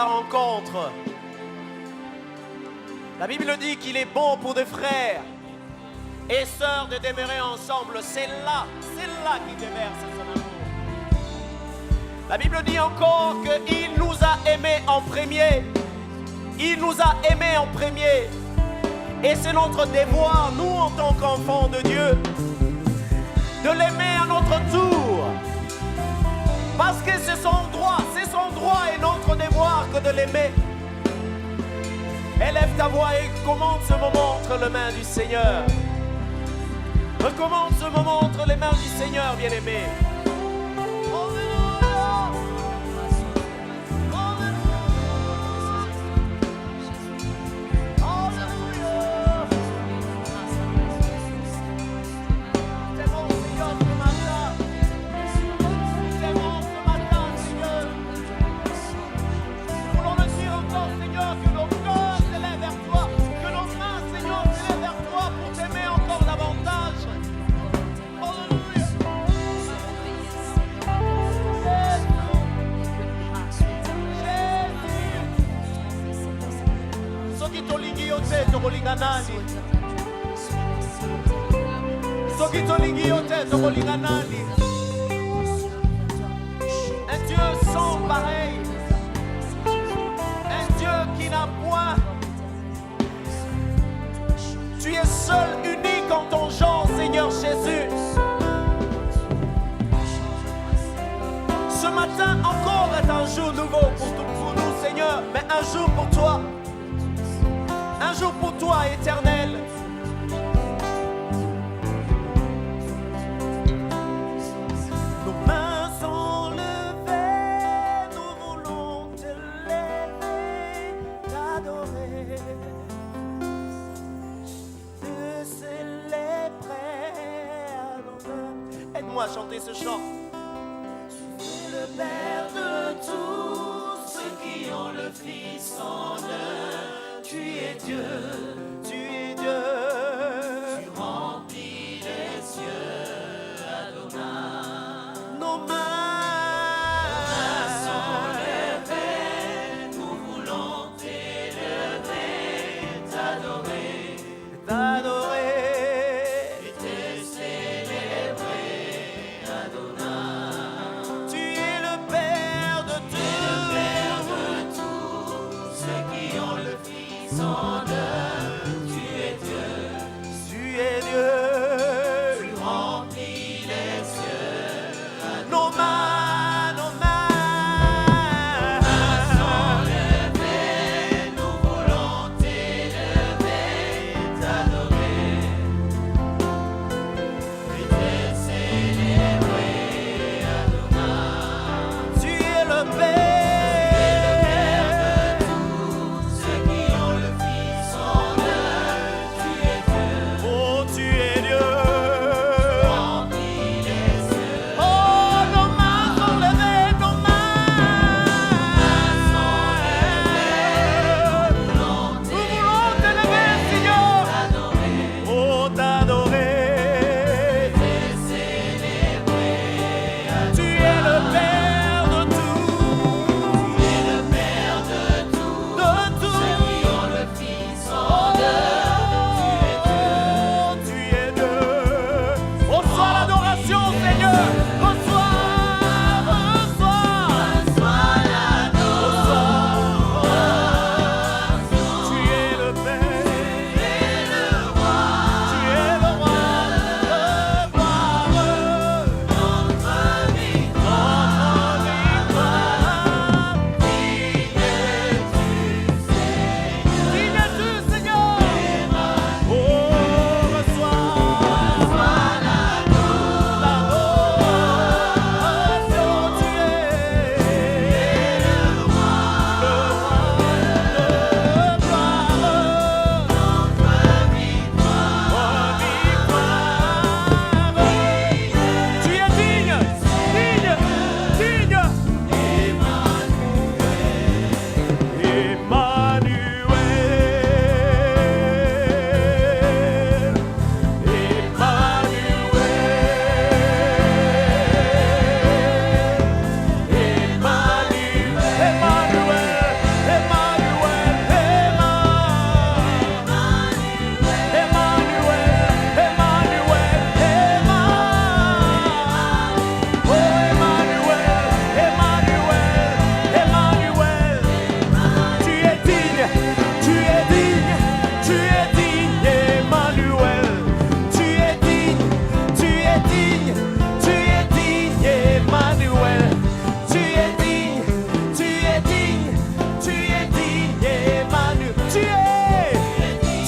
sa rencontre. La Bible dit qu'il est bon pour des frères et sœurs de demeurer ensemble. C'est là qu'il déverse son amour. La Bible dit encore qu'il nous a aimés en premier. Il nous a aimés en premier. Et c'est notre devoir, nous en tant qu'enfants de Dieu, de l'aimer à notre tour. Parce que c'est son droit et notre devoir que de l'aimer. Élève ta voix et commande ce moment entre les mains du Seigneur. Recommande ce moment entre les mains du Seigneur, bien-aimé. Un Dieu sans pareil, un Dieu qui n'a point. Tu es seul, unique en ton genre, Seigneur Jésus. Ce matin encore est un jour nouveau pour nous, Seigneur, mais un jour pour toi. Un jour pour toi, éternel. Nos mains sont levées, nous voulons te lever, t'adorer, te célébrer. Aide-moi à chanter ce chant. Tu es le Père de tous ceux qui ont le Fils en eux. Tu es Dieu, tu es Dieu. Tu remplis les cieux, Adonai. Nos mains sont levées, nous voulons t'élever, t'adorer, et te célébrer, Adonai. Tu es le Père de tous ceux qui ont le Fils en eux, tu es Dieu, tu es Dieu. Tu remplis les cieux, nos mains sont levées, nous voulons t'élever, t'adorer, et te célébrer, Adonai. Tu es le Père.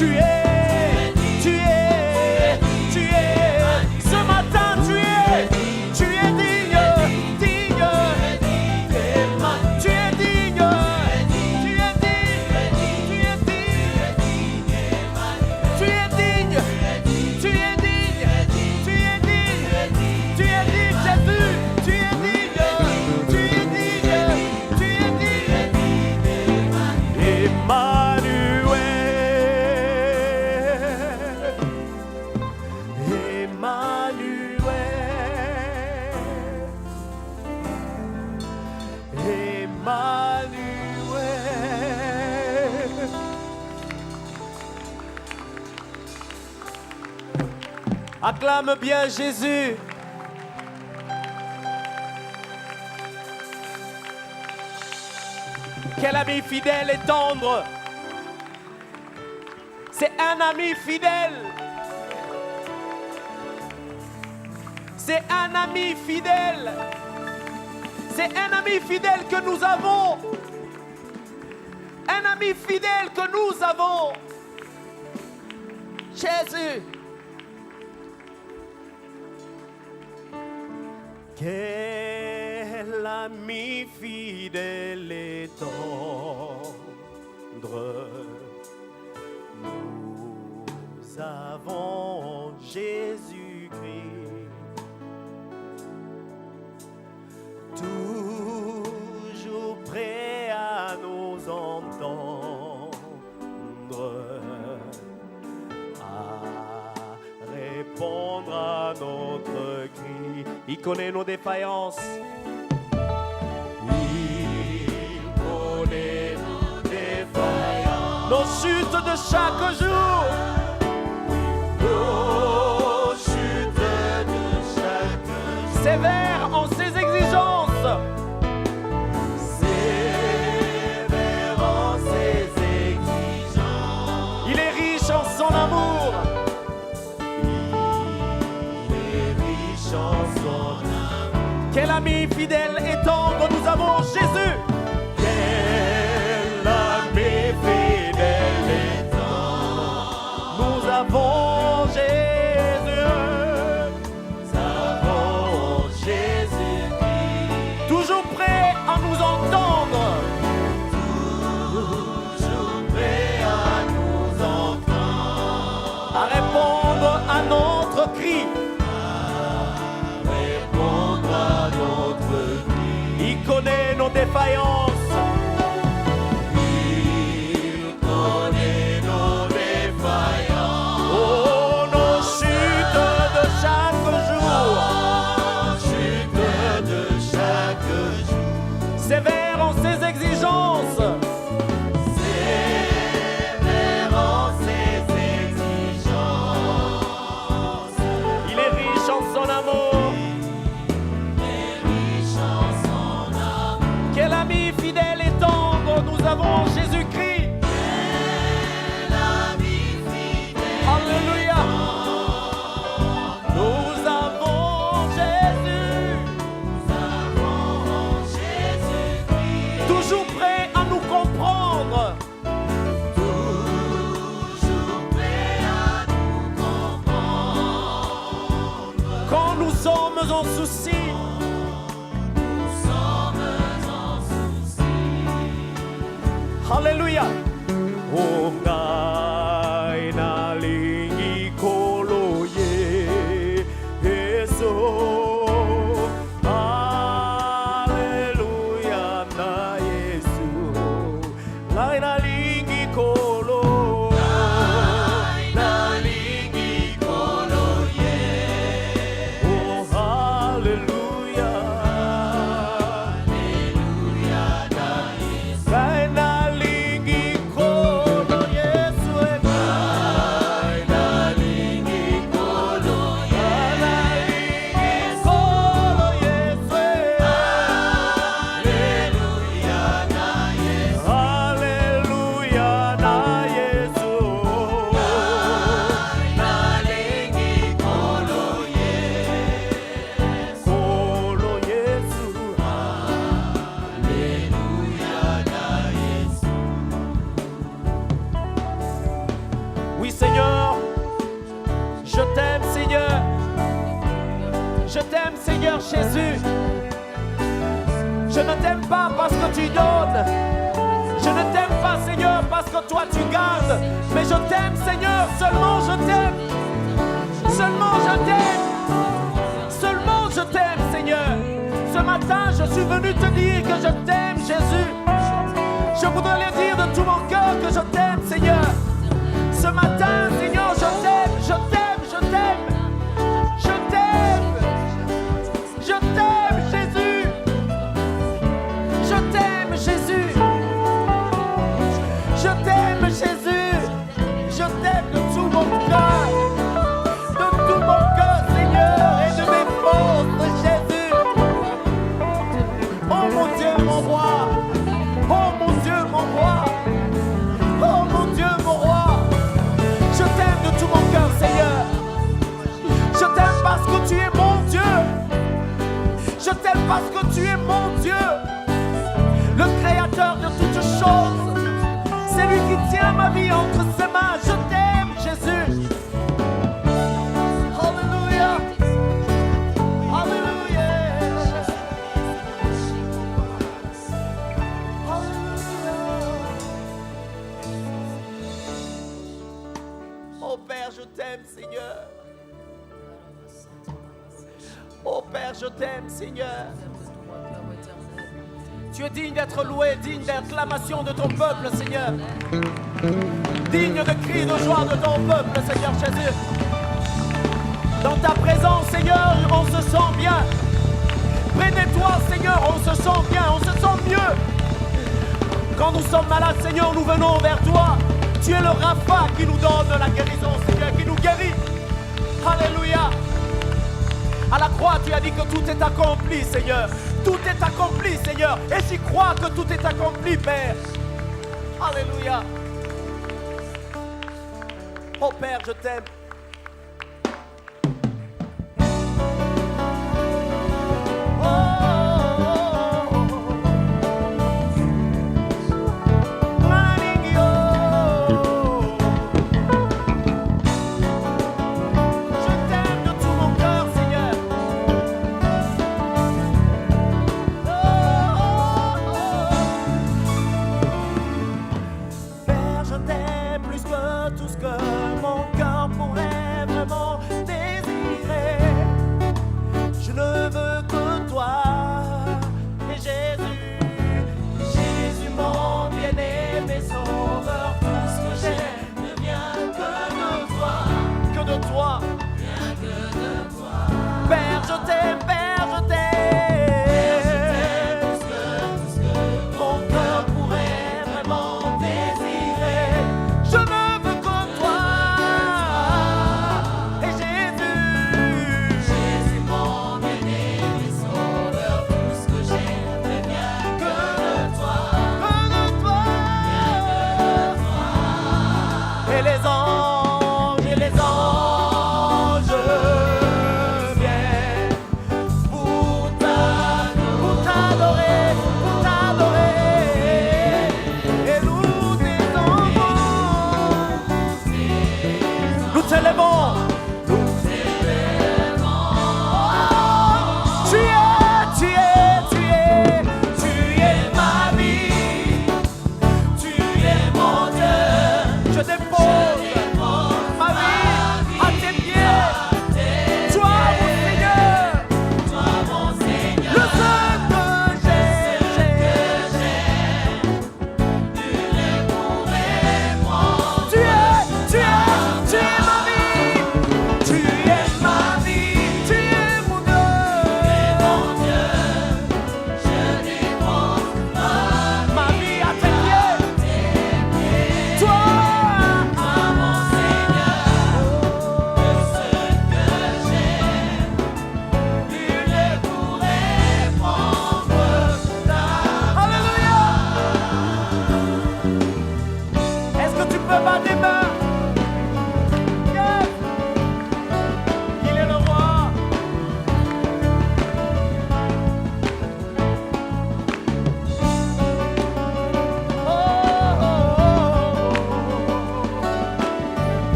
Tu es, tu es, tu es. Ce matin, tu es digne, tu es digne. Tu es digne, tu es digne, tu es digne. Tu es digne, tu es digne, tu es digne, tu es digne, Jésus, tu es digne, tu es digne, tu es digne. Emmanuel, acclame bien Jésus. Quel ami fidèle et tendre. C'est un ami fidèle. C'est un ami fidèle. C'est un ami fidèle que nous avons. Un ami fidèle que nous avons. Jésus. Quel ami fidèle et tendre nous avons, Jésus-Christ, toujours prêt à nous entendre, à répondre à notre cri. Il connaît nos défaillances. Il connaît nos défaillances. Nos chutes de chaque jour. Nos chutes de chaque jour. Sévère en ses exigences. Sévère en ses exigences. Il est riche en son amour. Quel ami fidèle et tendre nous avons, Jésus. Quel ami fidèle et tendre nous avons, Jésus. Nous avons Jésus-Christ. Toujours prêt à nous entendre. Toujours prêt à nous entendre. À répondre à notre cri. Il connaît nos défaillances. Il connaît nos défaillances. Oh, nos chutes de chaque jour. Chutes de chaque jour. Sévère en ses exigences. Sévère en ses exigences. Il est riche en son amour. Quel ami fidèle et tendre nous avons, Jésus-Christ. Quel ami fidèle. Alléluia. Nous avons Jésus. Nous avons Jésus-Christ. Toujours prêt à nous comprendre. Toujours prêt à nous comprendre. Quand nous sommes en souci. Alléluia. Oh, ngai na lingi kolo ye Yesu. Alléluia na Yesu. Ngai na lingi kolo. Ngai na lingi kolo ye. Oh, alléluia. Alléluia na Yesu. Ngai na lingi kolo ye. Oui, Seigneur, je t'aime, Seigneur. Je t'aime, Seigneur Jésus. Je ne t'aime pas parce que tu donnes. Je ne t'aime pas, Seigneur, parce que toi tu gardes. Mais je t'aime, Seigneur, seulement je t'aime. Seulement je t'aime. Seulement je t'aime, Seigneur. Ce matin, je suis venu te dire que je t'aime, Jésus. Je voudrais le dire de tout mon cœur que je t'aime, Seigneur. Ce matin, Seigneur, je t'aime, je t'aime, je t'aime. Je t'aime. Je t'aime, Jésus. Je t'aime, Jésus. Je t'aime, Jésus. Je t'aime de tout mon cœur. De tout mon cœur, Seigneur, et de mes forces, Jésus. Oh mon Dieu, mon roi. Oh mon Dieu, mon roi. Oh mon Dieu, mon roi. Je t'aime de tout mon cœur, Seigneur. Je t'aime parce que tu es mon Dieu. Je t'aime parce que tu es mon Dieu. Le créateur de toutes choses. C'est lui qui tient ma vie entre ses mains. Je t'aime, Jésus. Alléluia. Alléluia. Alléluia. Oh Père, je t'aime, Seigneur. Oh Père, je t'aime, Seigneur. Tu es digne d'être loué, digne d'acclamation de ton peuple, Seigneur. Digne de cris de joie de ton peuple, Seigneur Jésus. Dans ta présence, Seigneur, on se sent bien. Près de toi, Seigneur, on se sent bien, on se sent mieux. Quand nous sommes malades, Seigneur, nous venons vers toi. Tu es le Rapha qui nous donne la guérison, Seigneur, qui nous guérit. Alléluia. À la croix, tu as dit que tout est accompli, Seigneur. Tout est accompli, Seigneur. Et j'y crois que tout est accompli, Père. Alléluia. Oh Père, je t'aime.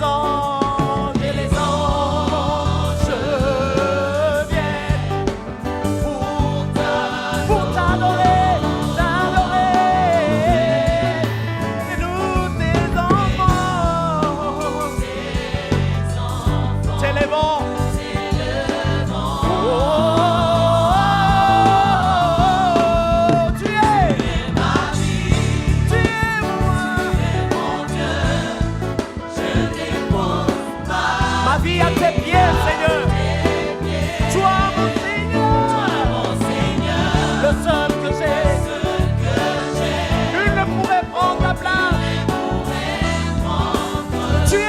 les anges viennent pour t'adorer, et nous tes enfants, t'élèvons. Vie à tes pieds, Seigneur. Toi, mon Seigneur, le seul que j'ai. Nul ne pourrait prendre ta place. Tu es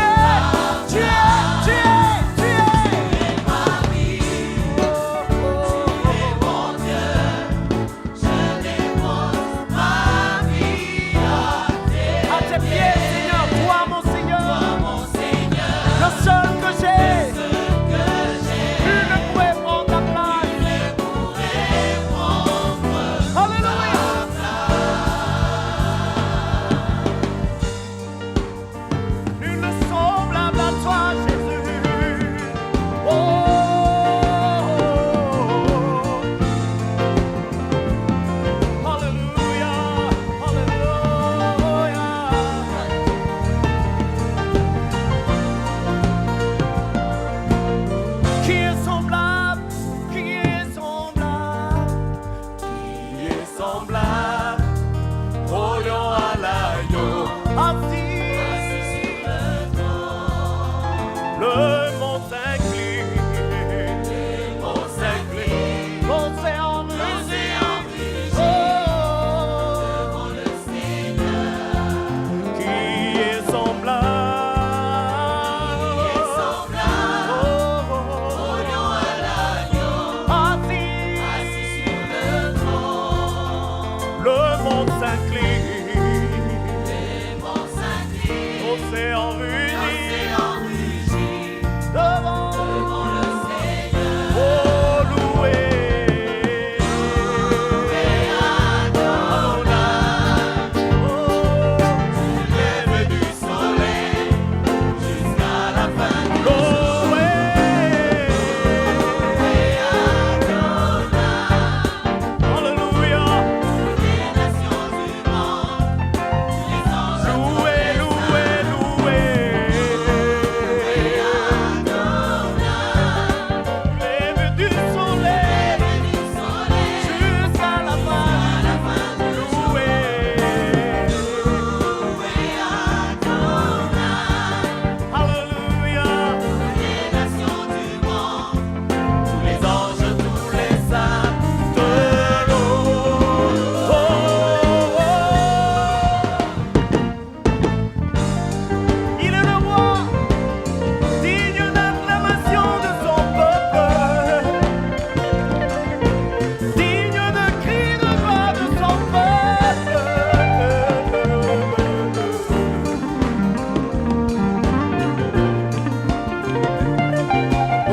ma vie. Tu es mon Dieu. Je dépose ma vie à tes pieds, Seigneur. Toi, mon Seigneur, le seul que j'ai. Nul ne pourrait prendre ta place. Alléluia. Nul ne semblable à toi, Jésus. Oh. Alléluia. Alléluia. Qui est semblable, qui est semblable, qui est semblable au lion à l'agneau, assis sur le trône. Le monde s'incline, l'océan rugit, devant le Seigneur. Qui est semblable, assis sur le trône. Le monde s'incline, l'océan rugit, devant le Seigneur. Oh, loué, Adonai. Oh, lève du soleil jusqu'à la fin. Loué, Alléluia. Loué, loué, loué. Lève du soleil jusqu'à la fin. Loué, Alléluia. Tous les anges, tous les saints te louent. Oh, oh, oh. Il est le roi, digne d'acclamation de son peuple, digne de cris de joie de son peuple.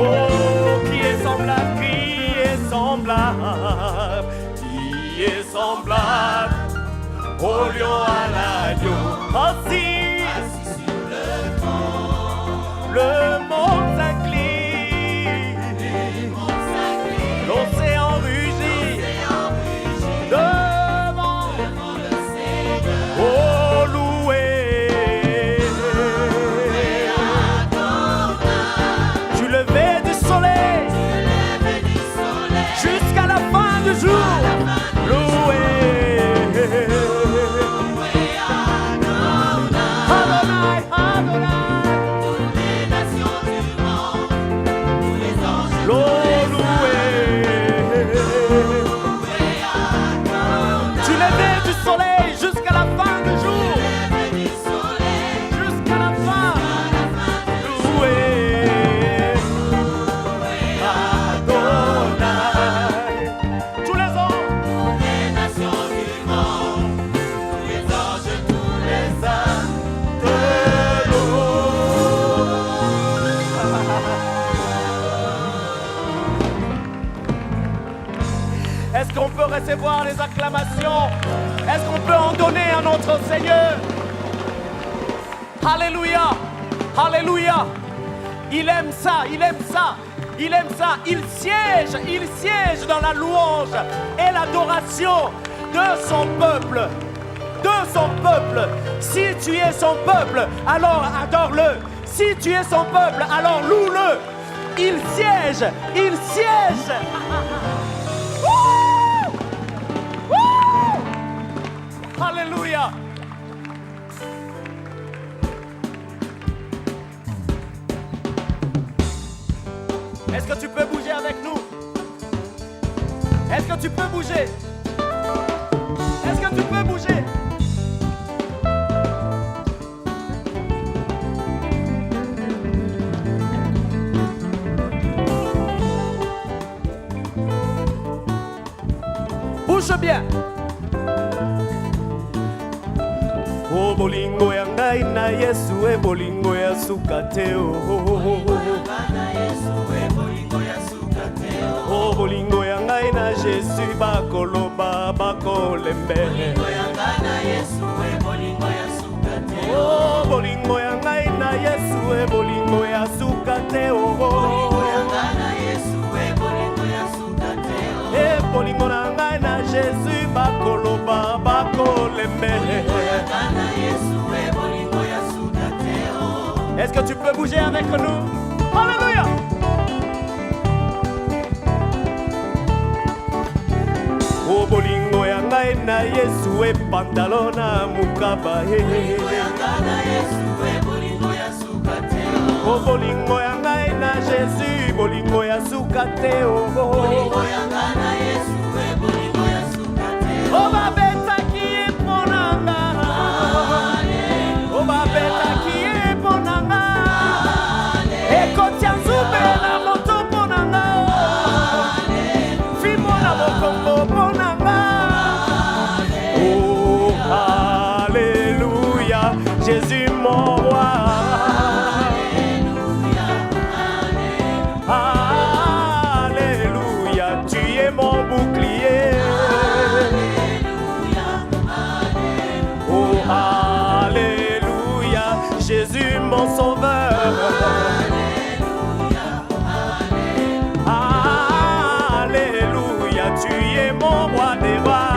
Oh, qui est semblable, qui est semblable, qui est semblable au lion à l'agneau, assis sur le trône. Le monde s'incline, l'océan rugit, devant le Seigneur. Oh, loué, tu levais du soleil jusqu'à la fin du jour. Loué, Adonai, Adonai. L'eau loué. Tu levais du soleil jusqu'à la fin du jour. Jusqu'à la fin. Loué, Adonai. Tous les anges, les nations du monde, tous les anges, tous les saints te louent. Est-ce qu'on peut recevoir les acclamations? Est-ce qu'on peut en donner à notre Seigneur? Alléluia, Alléluia. Il aime ça, il aime ça. Il aime ça. Il siège dans la louange et l'adoration de son peuple. De son peuple. Si tu es son peuple, alors adore-le. Si tu es son peuple, alors loue-le. Il siège, il siège. Alléluia. Est-ce que tu peux bouger avec nous? Est-ce que tu peux bouger? Est-ce que tu peux bouger? Bouge bien. Oh bolingo ya ngai na Yesu e bolingo ya sukateo. Oh bolingo ya ngai na Jésus bakoloba bakolembe. Oh bolingo ya ngai na Yesu e bolingo ya sukateo. E bolingo na ngai na Jésus bakoloba bakolembe. Est-ce que tu peux bouger avec nous? Alléluia. Oh bolingo ya ngai na Yesu e pantalon na mukaba. Oh bolingo ya ngai na Jésus bolingo ya sukateo. Oh babeta ki e ponanga. Oh babeta ki e ponanga. E kotia nzube na moto ponanga. Fimo na mokongo ponanga. Oh alléluia, Jésus mon roi. Alléluia, tu es mon bouclier. Oh alléluia, Jésus mon sauveur. Alléluia, tu es mon roi des rois.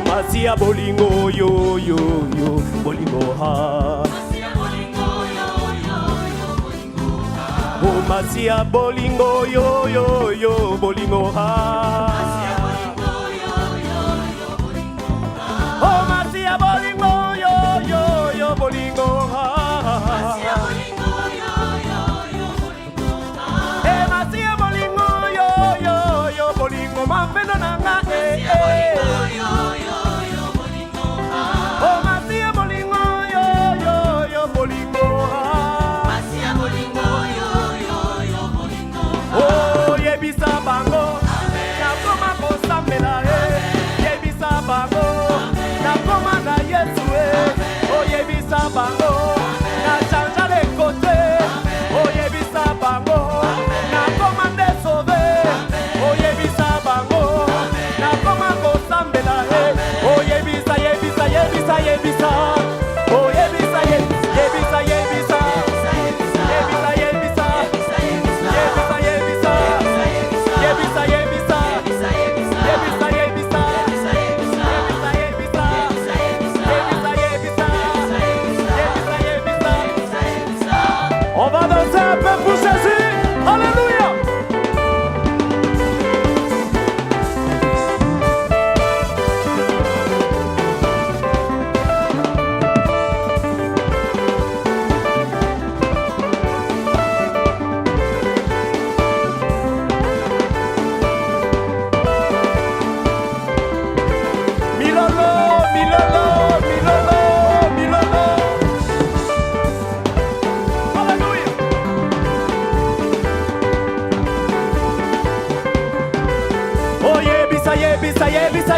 Masia bolingo yo yo yo bolingo ha. Masia bolingo yo yo yo bolingo ha. Oh Masia bolingo yo yo yo bolingo ha. Masia bolingo yo yo yo bolingo ha. Oh Masia bolingo yo yo yo bolingo ha. Masia bolingo yo yo yo bolingo ha. Eh Masia bolingo yo yo yo bolingo ma pena nanga eh eh. Oh, Masia bolingo yo yo yo bolingo ha. Masia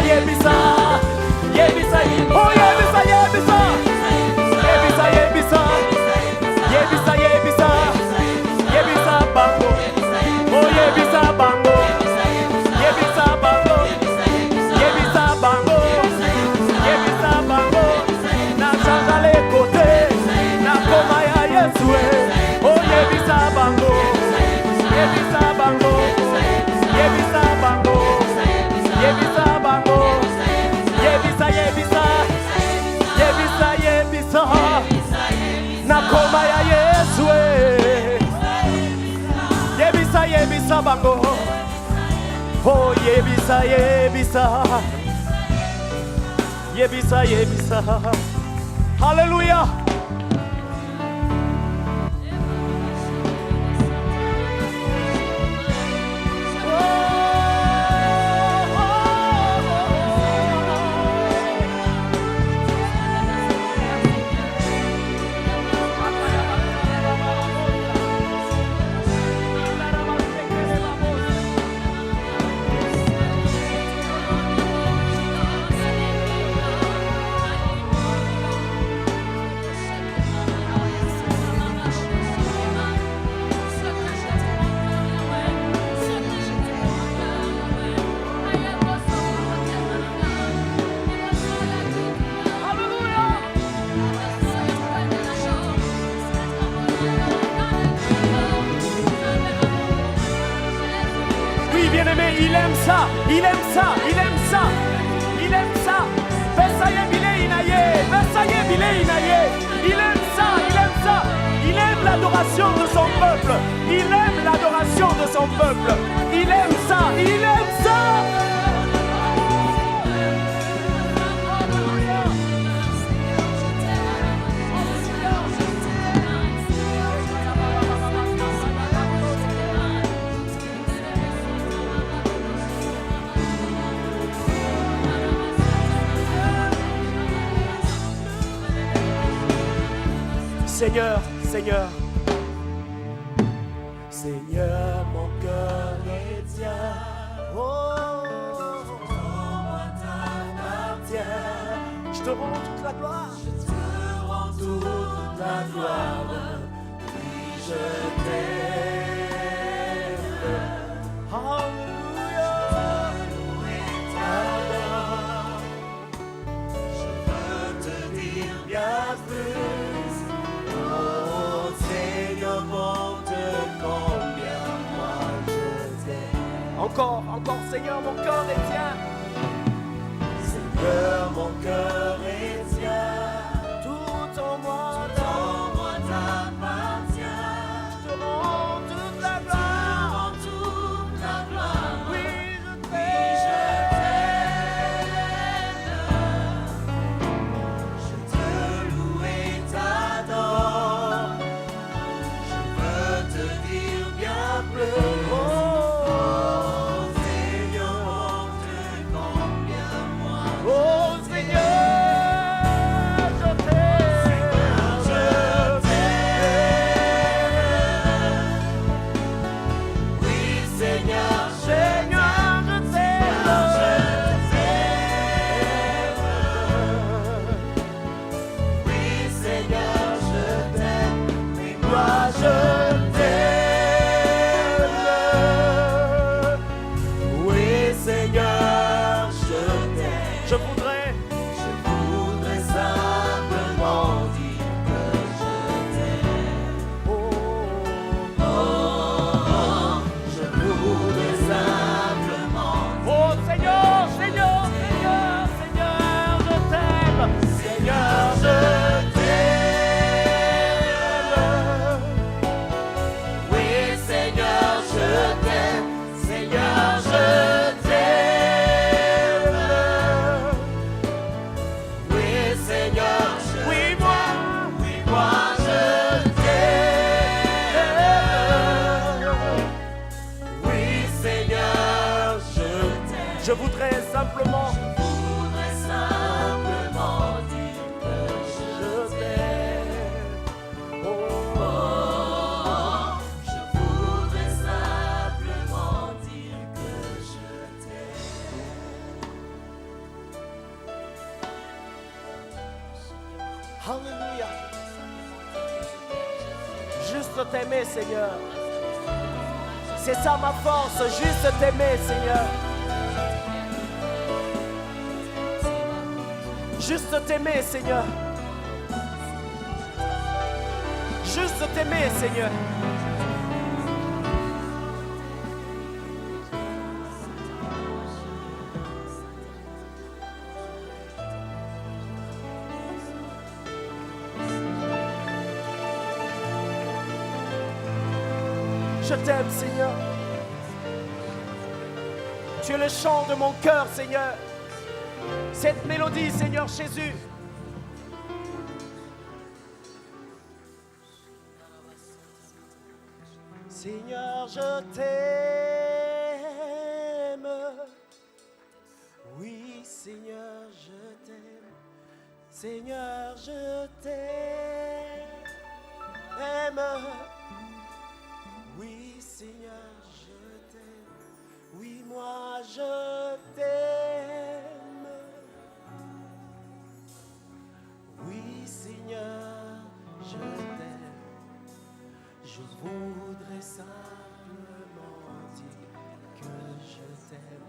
yebisa, yebisa. Yebisa, oh yebisa, yebisa. Yebisa, yebisa. Yebisa, yebisa. Yebisa bango. Oh yebisa bango. Yebisa bango. Yebisa bango. Yebisa bango. Na changa les côtés. Na koma ya Yesu. Oh yebisa bango. Yebisa bango. Yebisa bango. Yebisa bango. Yebisa, yebisa. Yebisa, yebisa. Na koma ya Yesu. Yebisa, yebisa bango. Oh yebisa, yebisa. Yebisa, yebisa. Hallelujah. Bien-aimé, il aime ça, il aime ça, il aime ça, il aime ça. Besaye bile inaye, besaye bile inaye. Il aime ça, il aime ça. Il aime l'adoration de son peuple. Il aime l'adoration de son peuple. Il aime ça, il aime ça. Seigneur, Seigneur, Seigneur, mon cœur est tien. Oh, moi t'appartiens. Je te rends toute la gloire. Je te rends toute la gloire. Oui, je t'aime. Alléluia. Je veux te dire bien plus. Encore, encore, Seigneur, mon cœur est tien. Seigneur, mon cœur est tien. Tout en moi t'appartient. Je te rends toute la gloire. Oui, je t'aime. Je te loue et t'adore. Je veux te dire bien plus. Je voudrais simplement dire que je t'aime. Oh, je voudrais simplement dire que je t'aime. t'aimer, Seigneur. C'est ça ma force, juste t'aimer, Seigneur. Juste t'aimer, Seigneur. Juste t'aimer, Seigneur. Je t'aime, Seigneur. Tu es le chant de mon cœur, Seigneur. Cette mélodie, Seigneur Jésus. Seigneur, je t'aime. Oui, Seigneur, je t'aime. Seigneur, je t'aime. Oui, Seigneur, je t'aime. Oui, moi, je t'aime. Oui, Seigneur, je t'aime. Je voudrais simplement dire que je t'aime.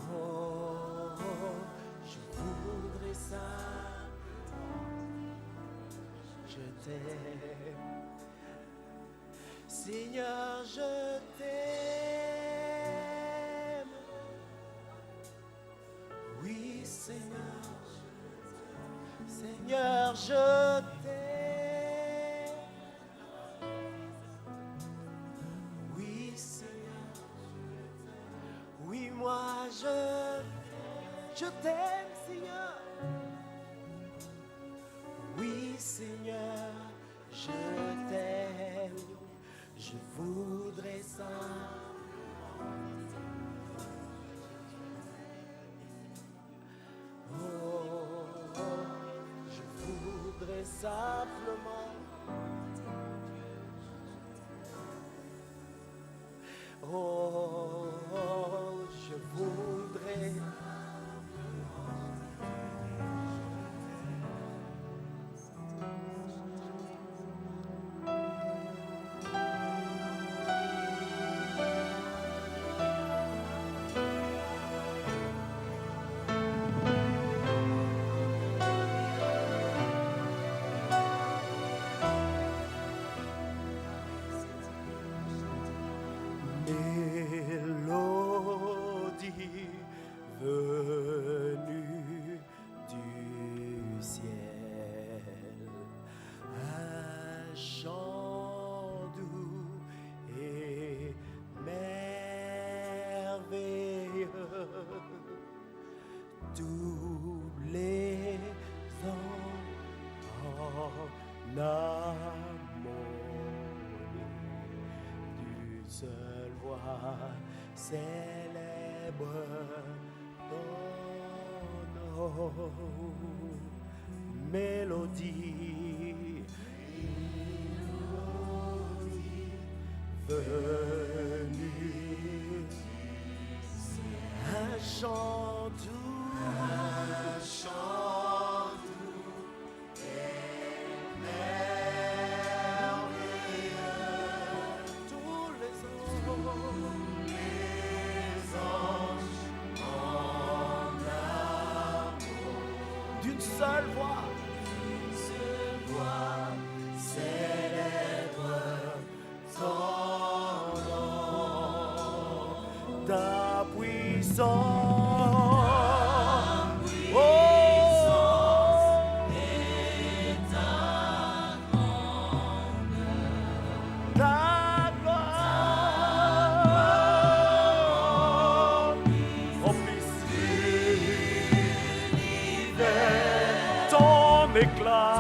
Oh, je voudrais simplement, je t'aime. Seigneur, je t'aime. Oui, Seigneur, Seigneur, je t'aime. Oui, Seigneur, oui, moi, je t'aime, Seigneur. Oui, Seigneur, je t'aime. Je voudrais ça. Oh, je voudrais simplement. Oh, je voudrais. Mélodie venue du ciel, un chant doux et merveilleux, tous les ans en harmonie d'une seule voix célèbre ton nom. Mélodie, venue, un chant doux, et merveilleux, tous les anges en amour, d'une seule voix célèbre ton nom, ta puissance, oh, et ta gloire, remplissez l'univers, ton éclat.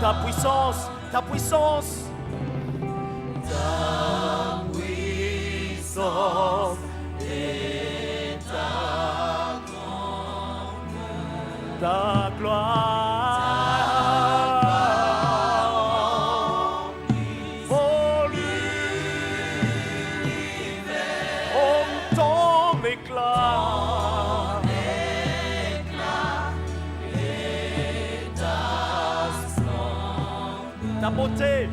Ta puissance, ta puissance, ta puissance et ta grandeur, ta gloire, ta beauté.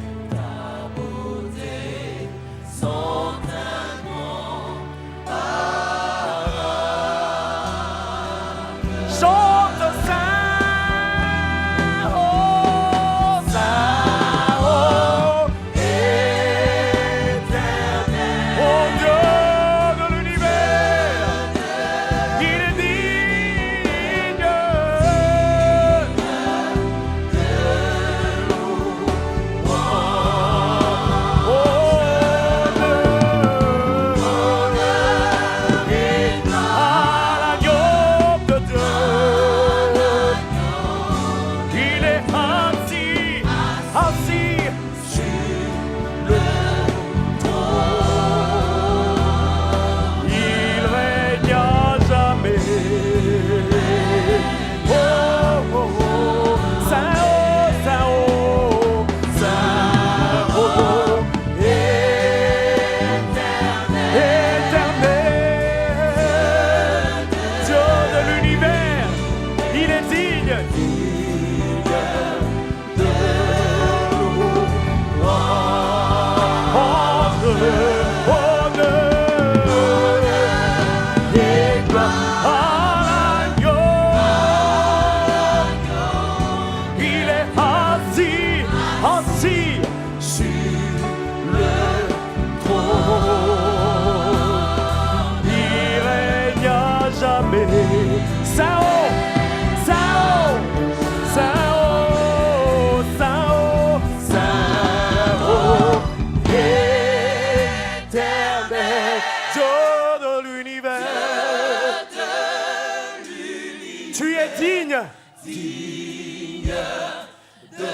Chante Saint, oh éternel, oh Dieu de l'univers, il est digne de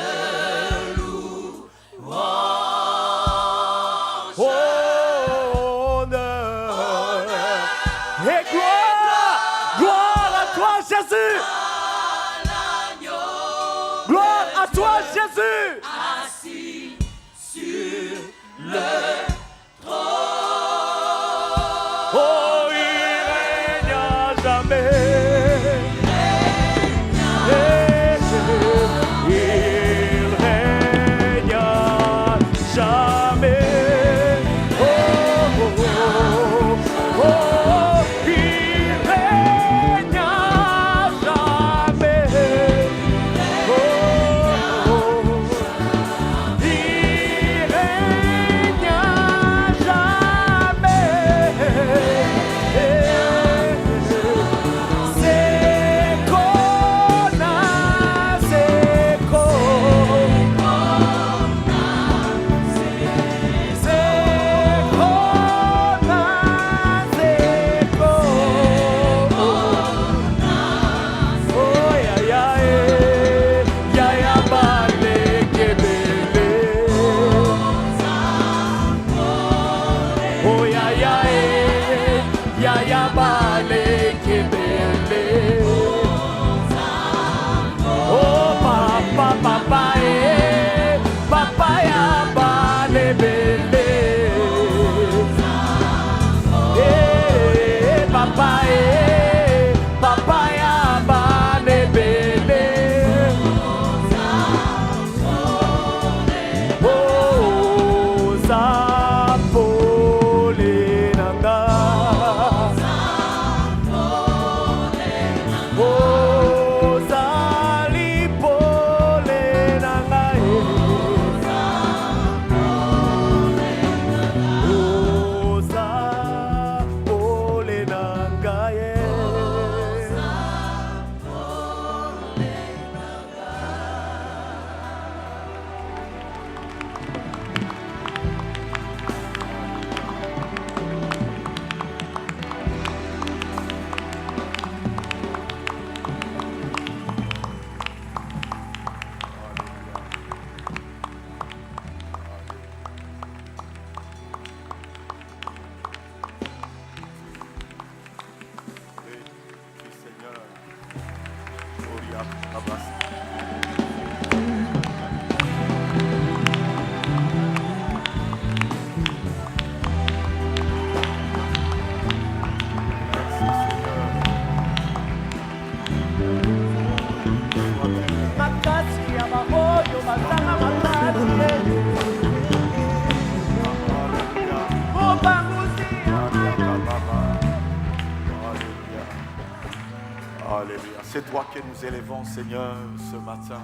toi que nous élevons, Seigneur, ce matin.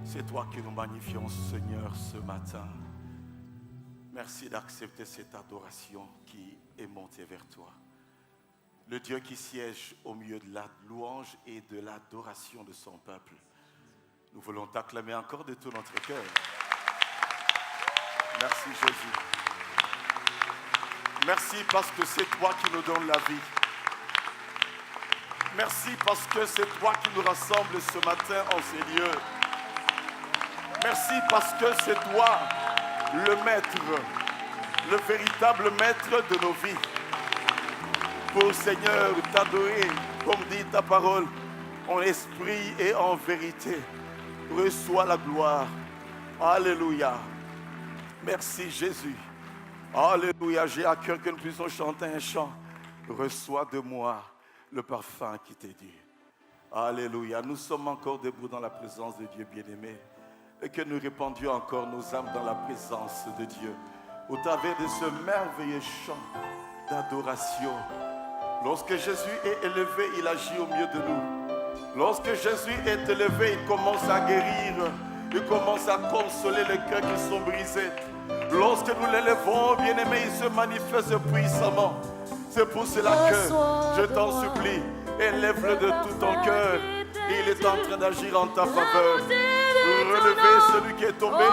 C'est toi que nous magnifions, Seigneur, ce matin. Merci d'accepter cette adoration qui est montée vers toi. Le Dieu qui siège au milieu de la louange et de l'adoration de son peuple. Nous voulons t'acclamer encore de tout notre cœur. Merci Jésus. Merci parce que c'est toi qui nous donnes la vie. Merci parce que c'est toi qui nous rassembles ce matin en ces lieux. Merci parce que c'est toi le maître, le véritable maître de nos vies. Pour Seigneur t'adorer, comme dit ta parole, en esprit et en vérité. Reçois la gloire. Alléluia. Merci Jésus. Alléluia. J'ai à cœur que nous puissions chanter un chant. Reçois de moi le parfum qui t'est dû. Alléluia. Nous sommes encore debout dans la présence de Dieu bien-aimé. Et que nous répandions encore nos âmes dans la présence de Dieu. Au travers de ce merveilleux chant d'adoration. Lorsque Jésus est élevé, il agit au milieu de nous. Lorsque Jésus est élevé, il commence à guérir. Il commence à consoler les cœurs qui sont brisés. Lorsque nous l'élevons, bien-aimé, il se manifeste puissamment. C'est pour cela que je t'en supplie, élève-le de tout ton cœur. Il est en train d'agir en ta faveur. Relever celui qui est tombé,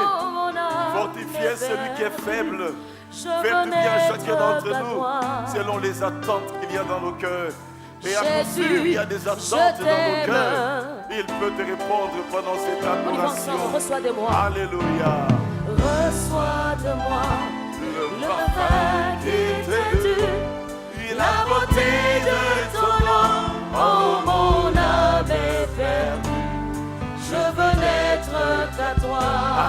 fortifier celui qui est faible. Faire du bien à chacun d'entre nous, selon les attentes qu'il y a dans nos cœurs. Et à coup sûr, il y a des attentes dans nos cœurs. Il peut te répondre pendant cette adoration. Reçois de moi. Alléluia. Reçois de moi le parfum qui t'est dû. La beauté de ton nom, oh mon âme est perdue. Je veux n'être qu'à toi. À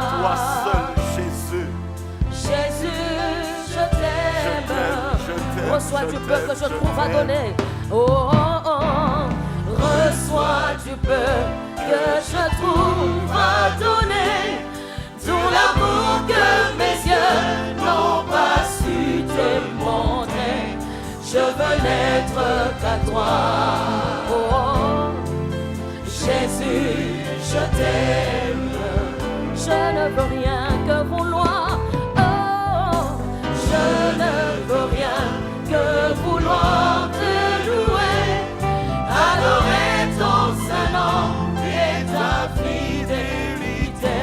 toi seul, Jésus. Jésus, je t'aime. Reçois du peu que je trouve à t'aime. donner. Oh, oh, oh. Reçois du peu que je trouve à donner. Tout l'amour que mes yeux n'ont pas su te montrer. Je veux n'être qu'à toi. Oh, oh. Jésus, je t'aime. Je ne veux rien que vouloir. Oh, je ne veux rien que vouloir te louer. Adorer ton saint nom et ta fidélité.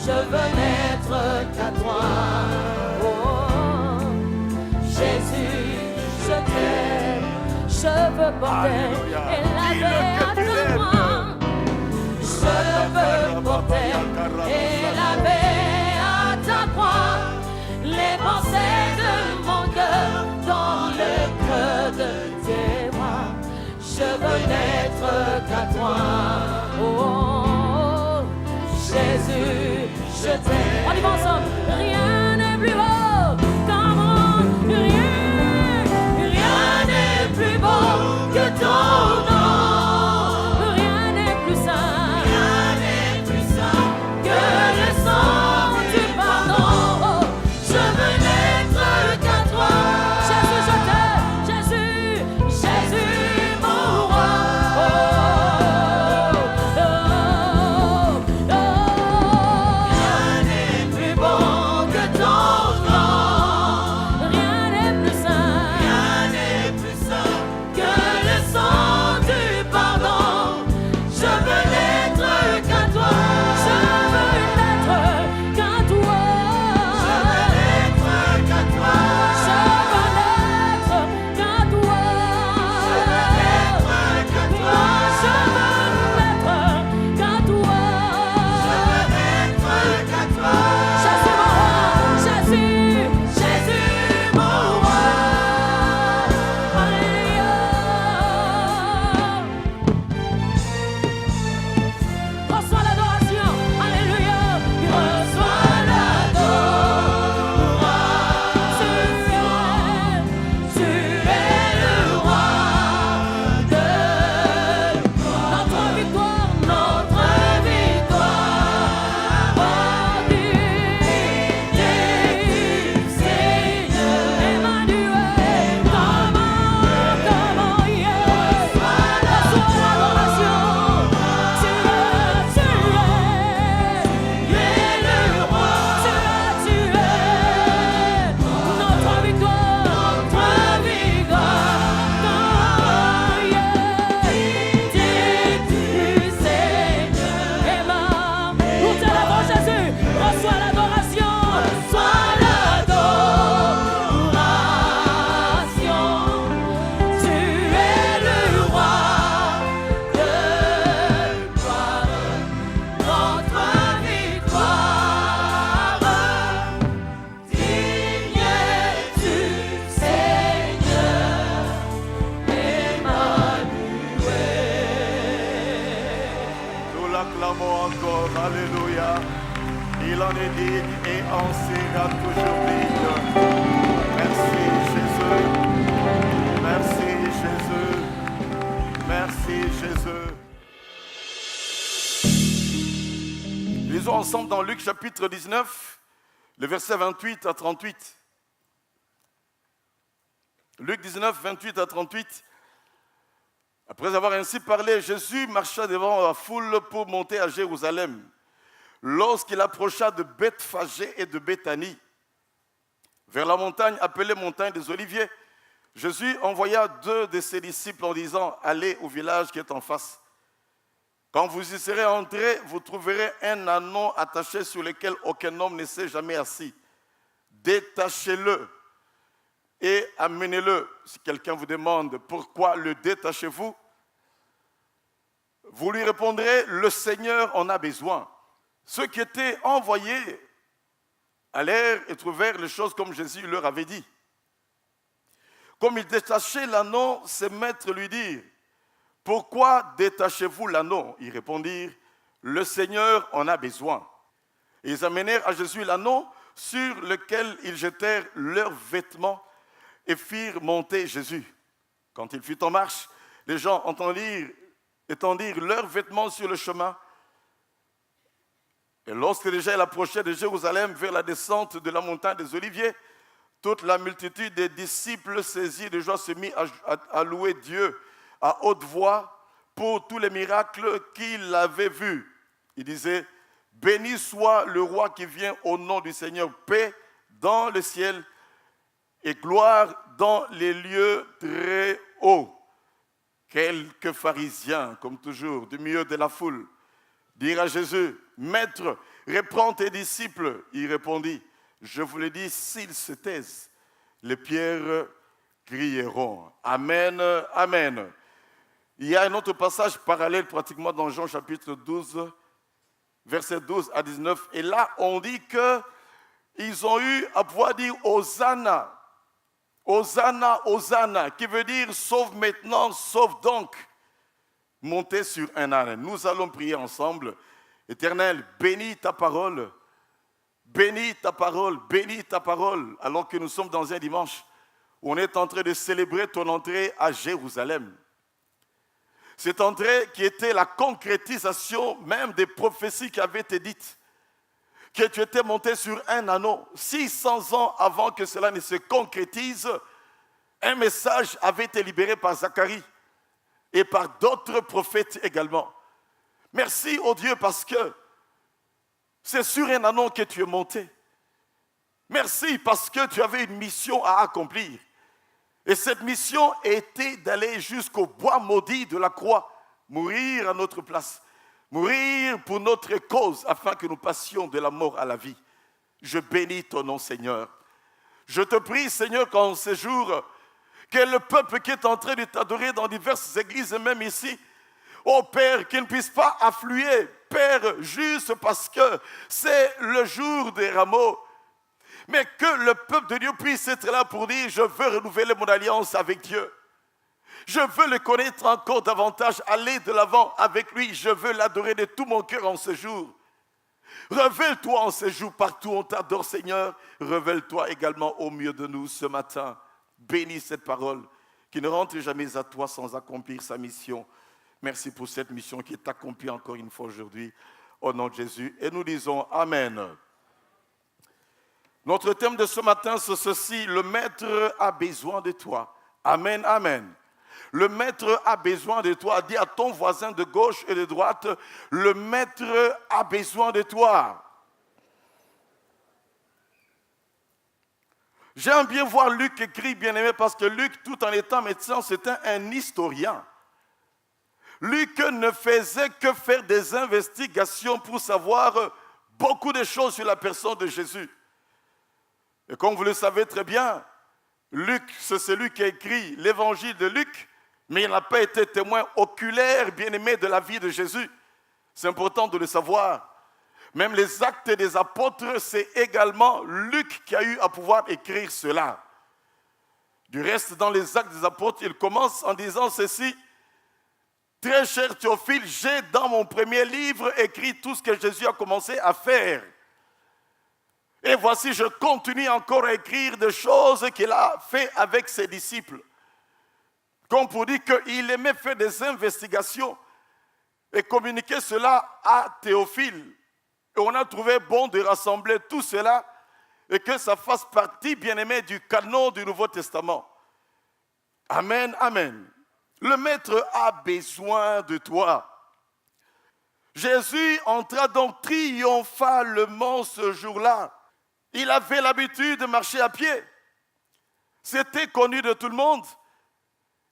Je veux n'être qu'à toi. Oh, Jésus, je t'aime. Je veux porter et laver à tes mains. Je veux porter et laver à ta croix les pensées de mon cœur dans le creux de tes bras. Je veux n'être qu'à toi. Oh, Jésus, je t'aime. On y va ensemble. Rien n'est plus beau. Comment? Rien n'est plus beau que ton nom. Rien n'est plus saint. Rien n'est plus saint que le sang du pardon. Oh, je veux n'être qu'à toi. Jésus, je t'aime. Jésus, Jésus, mon roi. Oh, oh, oh. Rien Alléluia. Il en est digne et en sera toujours digne. Merci Jésus. Merci Jésus. Merci Jésus. Lisons ensemble dans Luc chapitre 19, le verset 28 à 38. Luc 19, 28 à 38. Après avoir ainsi parlé, Jésus marcha devant la foule pour monter à Jérusalem. Lorsqu'il approcha de Bethphagée et de Béthanie, vers la montagne appelée montagne des Oliviers, Jésus envoya 2 de ses disciples en disant « Allez au village qui est en face. Quand vous y serez entrés, vous trouverez un ânon attaché sur lequel aucun homme ne s'est jamais assis. Détachez-le et amenez-le. Si quelqu'un vous demande pourquoi le détachez-vous, vous lui répondrez, le Seigneur en a besoin. Ceux qui étaient envoyés allèrent et trouvèrent les choses comme Jésus leur avait dit. Comme ils détachaient l'ânon, ses maîtres lui dirent, pourquoi détachez-vous l'ânon? Ils répondirent, le Seigneur en a besoin. Et ils amenèrent à Jésus l'ânon sur lequel ils jetèrent leurs vêtements et firent monter Jésus. Quand il fut en marche, les gens étendirent leurs vêtements sur le chemin. Et lorsque déjà il approchait de Jérusalem vers la descente de la montagne des Oliviers, toute la multitude des disciples saisis de joie se mit à louer Dieu à haute voix pour tous les miracles qu'il avait vus. Il disait, béni soit le roi qui vient au nom du Seigneur, paix dans le ciel et gloire dans les lieux très hauts. Quelques pharisiens, comme toujours, du milieu de la foule, dirent à Jésus, Maître, reprends tes disciples. Il répondit, je vous le dis, s'ils se taisent, les pierres crieront. Amen, amen. Il y a un autre passage parallèle pratiquement dans Jean chapitre 12, versets 12 à 19. Et là, on dit qu'ils ont eu à pouvoir dire Hosanna. Hosanna, Hosanna, qui veut dire sauve maintenant, sauve donc. Montez sur un âne. Nous allons prier ensemble. Éternel, bénis ta parole. Bénis ta parole, bénis ta parole. Alors que nous sommes dans un dimanche où on est en train de célébrer ton entrée à Jérusalem. Cette entrée qui était la concrétisation même des prophéties qui avaient été dites. Que tu étais monté sur un anneau. 600 ans avant que cela ne se concrétise, un message avait été libéré par Zacharie et par d'autres prophètes également. Merci au Dieu parce que c'est sur un anneau que tu es monté. Merci parce que tu avais une mission à accomplir. Et cette mission était d'aller jusqu'au bois maudit de la croix, mourir à notre place, mourir pour notre cause afin que nous passions de la mort à la vie. Je bénis ton nom, Seigneur. Je te prie, Seigneur, qu'en ces jours, que le peuple qui est en train de t'adorer dans diverses églises et même ici, oh Père, qu'il ne puisse pas affluer, Père, juste parce que c'est le jour des rameaux, mais que le peuple de Dieu puisse être là pour dire, je veux renouveler mon alliance avec Dieu. Je veux le connaître encore davantage, aller de l'avant avec lui. Je veux l'adorer de tout mon cœur en ce jour. Révèle-toi en ce jour partout où on t'adore, Seigneur. Révèle-toi également au milieu de nous ce matin. Bénis cette parole qui ne rentre jamais à toi sans accomplir sa mission. Merci pour cette mission qui est accomplie encore une fois aujourd'hui au nom de Jésus. Et nous disons Amen. Notre thème de ce matin, c'est ceci. Le maître a besoin de toi. Amen, amen. Le maître a besoin de toi. Dis à ton voisin de gauche et de droite, le maître a besoin de toi. J'aime bien voir Luc écrit, bien aimé, parce que Luc, tout en étant médecin, c'était un historien. Luc ne faisait que faire des investigations pour savoir beaucoup de choses sur la personne de Jésus. Et comme vous le savez très bien, Luc, c'est celui qui a écrit l'évangile de Luc, mais il n'a pas été témoin oculaire, bien-aimé, de la vie de Jésus. C'est important de le savoir. Même les actes des apôtres, c'est également Luc qui a eu à pouvoir écrire cela. Du reste, dans les actes des apôtres, il commence en disant ceci. Très cher Théophile, j'ai dans mon premier livre écrit tout ce que Jésus a commencé à faire. Et voici, je continue encore à écrire des choses qu'il a fait avec ses disciples. Comme pour dire qu'il aimait faire des investigations et communiquer cela à Théophile. Et on a trouvé bon de rassembler tout cela et que ça fasse partie, bien-aimé, du canon du Nouveau Testament. Amen, amen. Le Maître a besoin de toi. Jésus entra donc triomphalement ce jour-là. Il avait l'habitude de marcher à pied. C'était connu de tout le monde.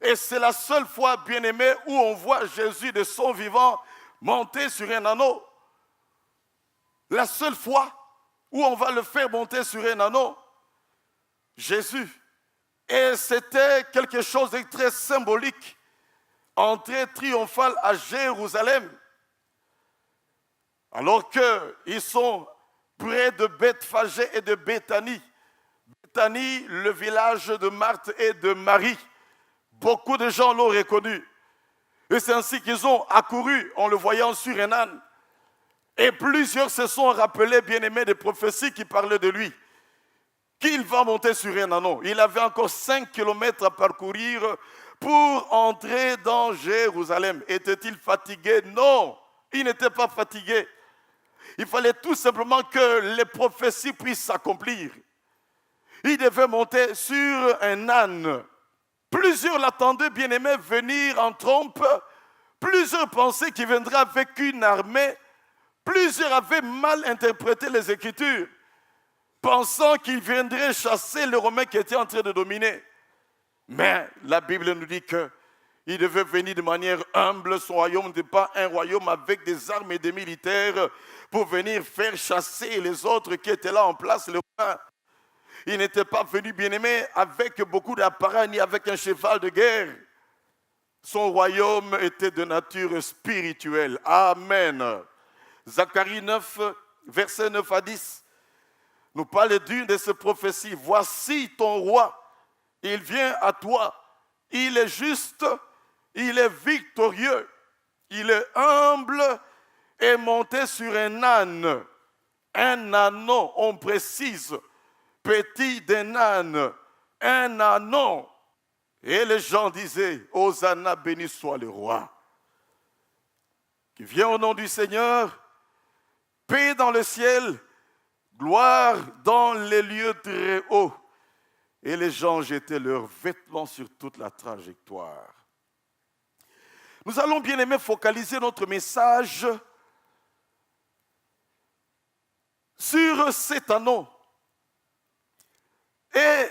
Et c'est la seule fois, bien-aimé, où on voit Jésus de son vivant monter sur un anneau. La seule fois où on va le faire monter sur un anneau, Jésus. Et c'était quelque chose de très symbolique. Entrée triomphale à Jérusalem. Alors qu'ils sont près de Bethphagée et de Béthanie. Béthanie, le village de Marthe et de Marie. Beaucoup de gens l'ont reconnu. Et c'est ainsi qu'ils ont accouru en le voyant sur un âne. Et plusieurs se sont rappelés, bien-aimés, des prophéties qui parlaient de lui. Qu'il va monter sur un anneau. Il avait encore 5 kilomètres à parcourir pour entrer dans Jérusalem. Était-il fatigué? Non, il n'était pas fatigué. Il fallait tout simplement que les prophéties puissent s'accomplir. Il devait monter sur un âne. Plusieurs l'attendaient, bien-aimé, venir en trompe. Plusieurs pensaient qu'il viendrait avec une armée. Plusieurs avaient mal interprété les Écritures, pensant qu'il viendrait chasser les Romains qui étaient en train de dominer. Mais la Bible nous dit qu'il devait venir de manière humble. Son royaume n'était pas un royaume avec des armes et des militaires pour venir faire chasser les autres qui étaient là en place, les Romains. Il n'était pas venu, bien-aimé, avec beaucoup d'appareils ni avec un cheval de guerre. Son royaume était de nature spirituelle. Amen. Zacharie 9, versets 9 à 10, nous parle d'une de ces prophéties. Voici ton roi, il vient à toi. Il est juste, il est victorieux, il est humble et monté sur un âne. Un ânon, on précise, petit d'un âne, un ânon. Et les gens disaient, Hosanna, béni soit le roi, qui vient au nom du Seigneur, paix dans le ciel, gloire dans les lieux très hauts. Et les gens jetaient leurs vêtements sur toute la trajectoire. Nous allons bien aimer focaliser notre message sur cet anneau et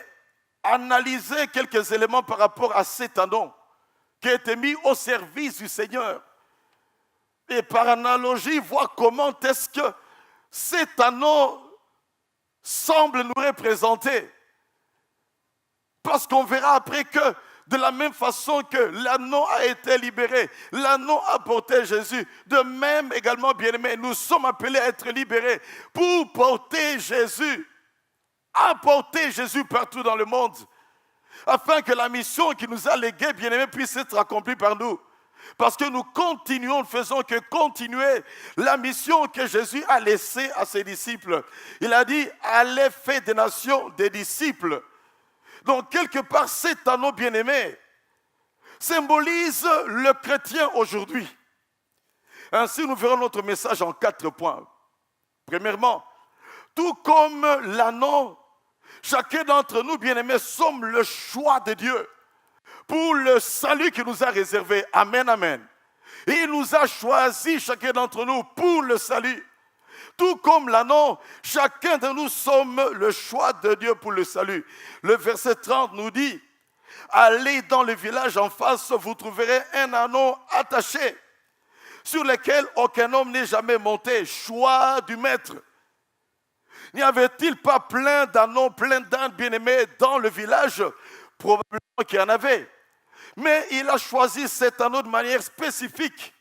analyser quelques éléments par rapport à cet anneau qui a été mis au service du Seigneur. Et par analogie, voir comment est-ce que cet anneau semble nous représenter. Parce qu'on verra après que de la même façon que l'anneau a été libéré, l'anneau a porté Jésus, de même également, bien-aimés, nous sommes appelés à être libérés pour porter Jésus, apporter Jésus partout dans le monde, afin que la mission qui nous a léguée, bien-aimés, puisse être accomplie par nous. Parce que nous continuons, ne faisons que continuer la mission que Jésus a laissée à ses disciples. Il a dit, allez faire des nations des disciples. Donc, quelque part, cet anneau bien-aimé symbolise le chrétien aujourd'hui. Ainsi, nous verrons notre message en 4 points. Premièrement, tout comme l'anneau, chacun d'entre nous, bien-aimés, sommes le choix de Dieu pour le salut qu'il nous a réservé. Amen, amen. Et il nous a choisis, chacun d'entre nous, pour le salut. Tout comme l'anneau, chacun de nous sommes le choix de Dieu pour le salut. Le verset 30 nous dit, allez dans le village en face, vous trouverez un anneau attaché, sur lequel aucun homme n'est jamais monté. Choix du maître. N'y avait-il pas plein d'anneaux, plein d'ânes bien-aimés dans le village? Probablement qu'il y en avait. Mais il a choisi cet anneau de manière spécifique.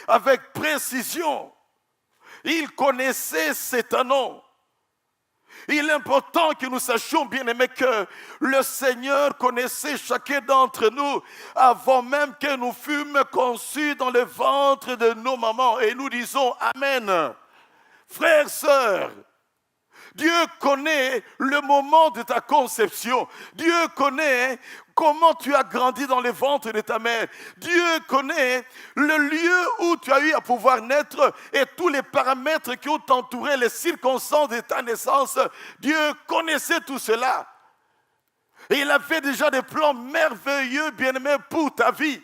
Avec précision. Il connaissait cet anneau. Il est important que nous sachions, bien-aimés, que le Seigneur connaissait chacun d'entre nous avant même que nous fûmes conçus dans le ventre de nos mamans. Et nous disons Amen. Frères, sœurs, Dieu connaît le moment de ta conception. Dieu connaît comment tu as grandi dans le ventre de ta mère. Dieu connaît le lieu où tu as eu à pouvoir naître et tous les paramètres qui ont entouré les circonstances de ta naissance. Dieu connaissait tout cela. Et il avait déjà des plans merveilleux, bien-aimés, pour ta vie.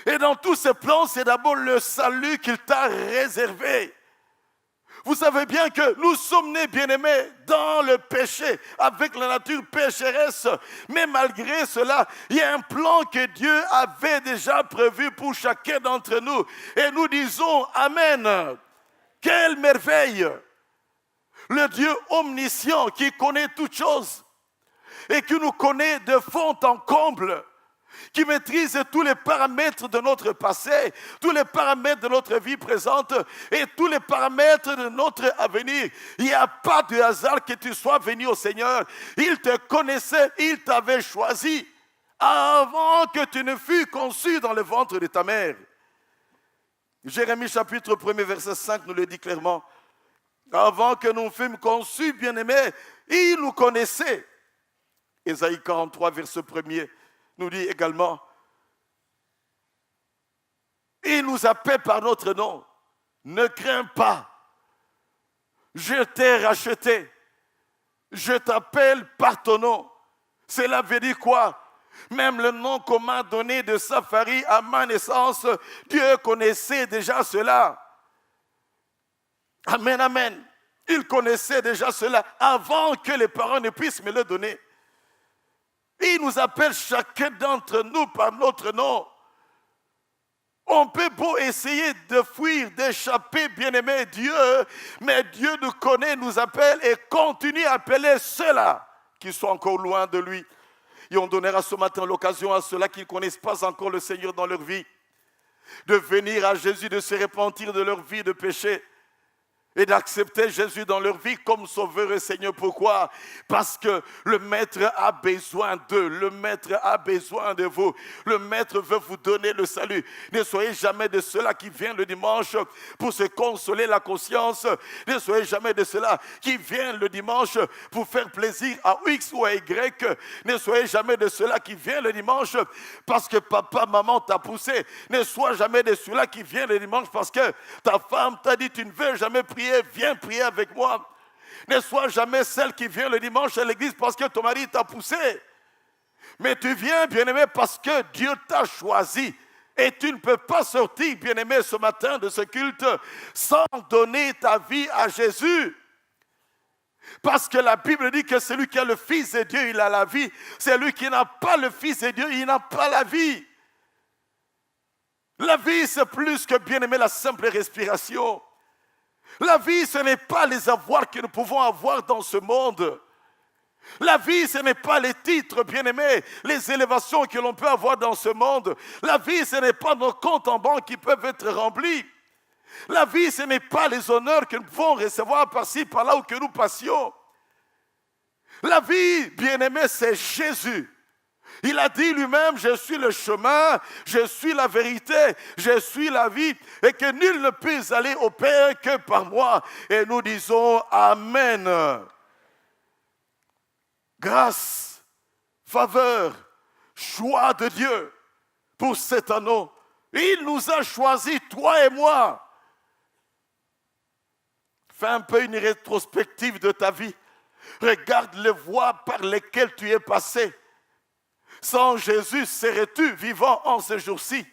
Et dans tous ces plans, c'est d'abord le salut qu'il t'a réservé. Vous savez bien que nous sommes nés, bien-aimés, dans le péché, avec la nature pécheresse. Mais malgré cela, il y a un plan que Dieu avait déjà prévu pour chacun d'entre nous. Et nous disons Amen. Quelle merveille! Le Dieu omniscient qui connaît toutes choses et qui nous connaît de fond en comble, qui maîtrise tous les paramètres de notre passé, tous les paramètres de notre vie présente et tous les paramètres de notre avenir. Il n'y a pas de hasard que tu sois venu au Seigneur. Il te connaissait, il t'avait choisi avant que tu ne fûs conçu dans le ventre de ta mère. Jérémie chapitre 1 verset 5 nous le dit clairement. Avant que nous fûmes conçus, bien-aimés, il nous connaissait. Ésaïe 43 verset 1 nous dit également, il nous appelle par notre nom. Ne crains pas, je t'ai racheté, je t'appelle par ton nom. Cela veut dire quoi? Même le nom qu'on m'a donné de Safari à ma naissance, Dieu connaissait déjà cela. Amen, amen. Il connaissait déjà cela avant que les parents ne puissent me le donner. Il nous appelle chacun d'entre nous par notre nom. On peut beau essayer de fuir, d'échapper, bien-aimé Dieu, mais Dieu nous connaît, nous appelle et continue à appeler ceux-là qui sont encore loin de lui. Et on donnera ce matin l'occasion à ceux-là qui ne connaissent pas encore le Seigneur dans leur vie, de venir à Jésus, de se repentir de leur vie de péché et d'accepter Jésus dans leur vie comme Sauveur et Seigneur. Pourquoi? Parce que le Maître a besoin d'eux. Le Maître a besoin de vous. Le Maître veut vous donner le salut. Ne soyez jamais de ceux-là qui viennent le dimanche pour se consoler la conscience. Ne soyez jamais de ceux-là qui viennent le dimanche pour faire plaisir à X ou à Y. Ne soyez jamais de ceux-là qui viennent le dimanche parce que papa, maman t'a poussé. Ne sois jamais de ceux-là qui viennent le dimanche parce que ta femme t'a dit tu ne veux jamais prier. Viens prier avec moi. Ne sois jamais celle qui vient le dimanche à l'église parce que ton mari t'a poussé. Mais tu viens, bien-aimé, parce que Dieu t'a choisi. Et tu ne peux pas sortir, bien-aimé, ce matin de ce culte sans donner ta vie à Jésus. Parce que la Bible dit que celui qui a le Fils de Dieu, il a la vie. Celui qui n'a pas le Fils de Dieu, il n'a pas la vie. La vie, c'est plus que, bien-aimé, la simple respiration. La vie, ce n'est pas les avoirs que nous pouvons avoir dans ce monde. La vie, ce n'est pas les titres, bien-aimés, les élévations que l'on peut avoir dans ce monde. La vie, ce n'est pas nos comptes en banque qui peuvent être remplis. La vie, ce n'est pas les honneurs que nous pouvons recevoir par-ci, par-là, ou que nous passions. La vie, bien-aimé, c'est Jésus. Il a dit lui-même, je suis le chemin, je suis la vérité, je suis la vie, et que nul ne peut aller au Père que par moi. Et nous disons Amen. Grâce, faveur, choix de Dieu pour cet anneau. Il nous a choisis, toi et moi. Fais un peu une rétrospective de ta vie. Regarde les voies par lesquelles tu es passé. Sans Jésus, serais-tu vivant en ce jour-ci?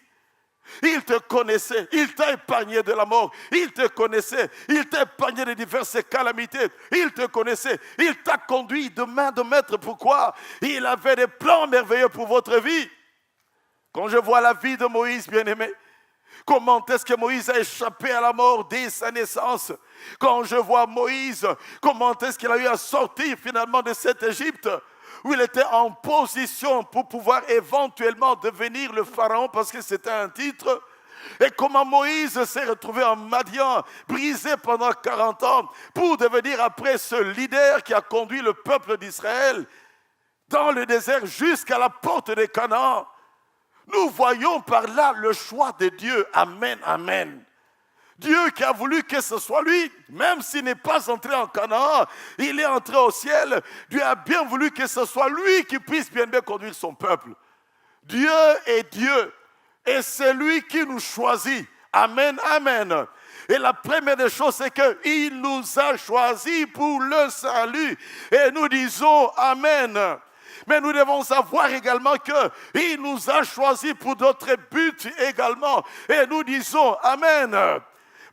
Il te connaissait, il t'a épargné de la mort, il te connaissait, il t'a épargné de diverses calamités, il te connaissait, il t'a conduit de main de maître. Pourquoi? Il avait des plans merveilleux pour votre vie. Quand je vois la vie de Moïse, bien-aimé, comment est-ce que Moïse a échappé à la mort dès sa naissance? Quand je vois Moïse, comment est-ce qu'il a eu à sortir finalement de cette Égypte où il était en position pour pouvoir éventuellement devenir le pharaon parce que c'était un titre. Et comment Moïse s'est retrouvé en Madian, brisé pendant 40 ans, pour devenir après ce leader qui a conduit le peuple d'Israël dans le désert jusqu'à la porte de Canaan. Nous voyons par là le choix de Dieu. Amen, amen. Dieu qui a voulu que ce soit lui, même s'il n'est pas entré en Canaan, il est entré au ciel. Dieu a bien voulu que ce soit lui qui puisse bien conduire son peuple. Dieu est Dieu et c'est lui qui nous choisit. Amen, amen. Et la première des choses, c'est qu'il nous a choisis pour le salut. Et nous disons amen. Mais nous devons savoir également qu'il nous a choisis pour d'autres buts également. Et nous disons amen.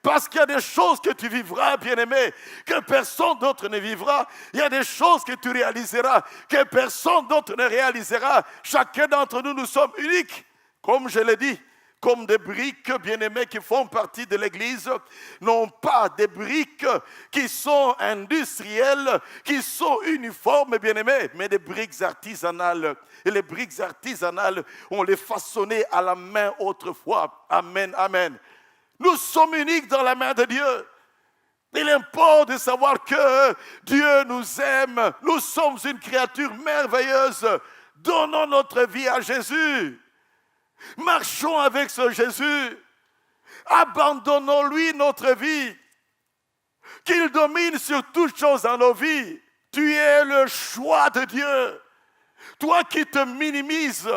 Parce qu'il y a des choses que tu vivras, bien-aimé, que personne d'autre ne vivra. Il y a des choses que tu réaliseras, que personne d'autre ne réalisera. Chacun d'entre nous, nous sommes uniques. Comme je l'ai dit, comme des briques, bien-aimées, qui font partie de l'Église, non pas des briques qui sont industrielles, qui sont uniformes, bien-aimées, mais des briques artisanales. Et les briques artisanales, on les façonnait à la main autrefois. Amen, amen. Nous sommes uniques dans la main de Dieu. Il importe de savoir que Dieu nous aime. Nous sommes une créature merveilleuse. Donnons notre vie à Jésus. Marchons avec ce Jésus. Abandonnons-lui notre vie. Qu'il domine sur toutes choses dans nos vies. Tu es le choix de Dieu. Toi qui te minimises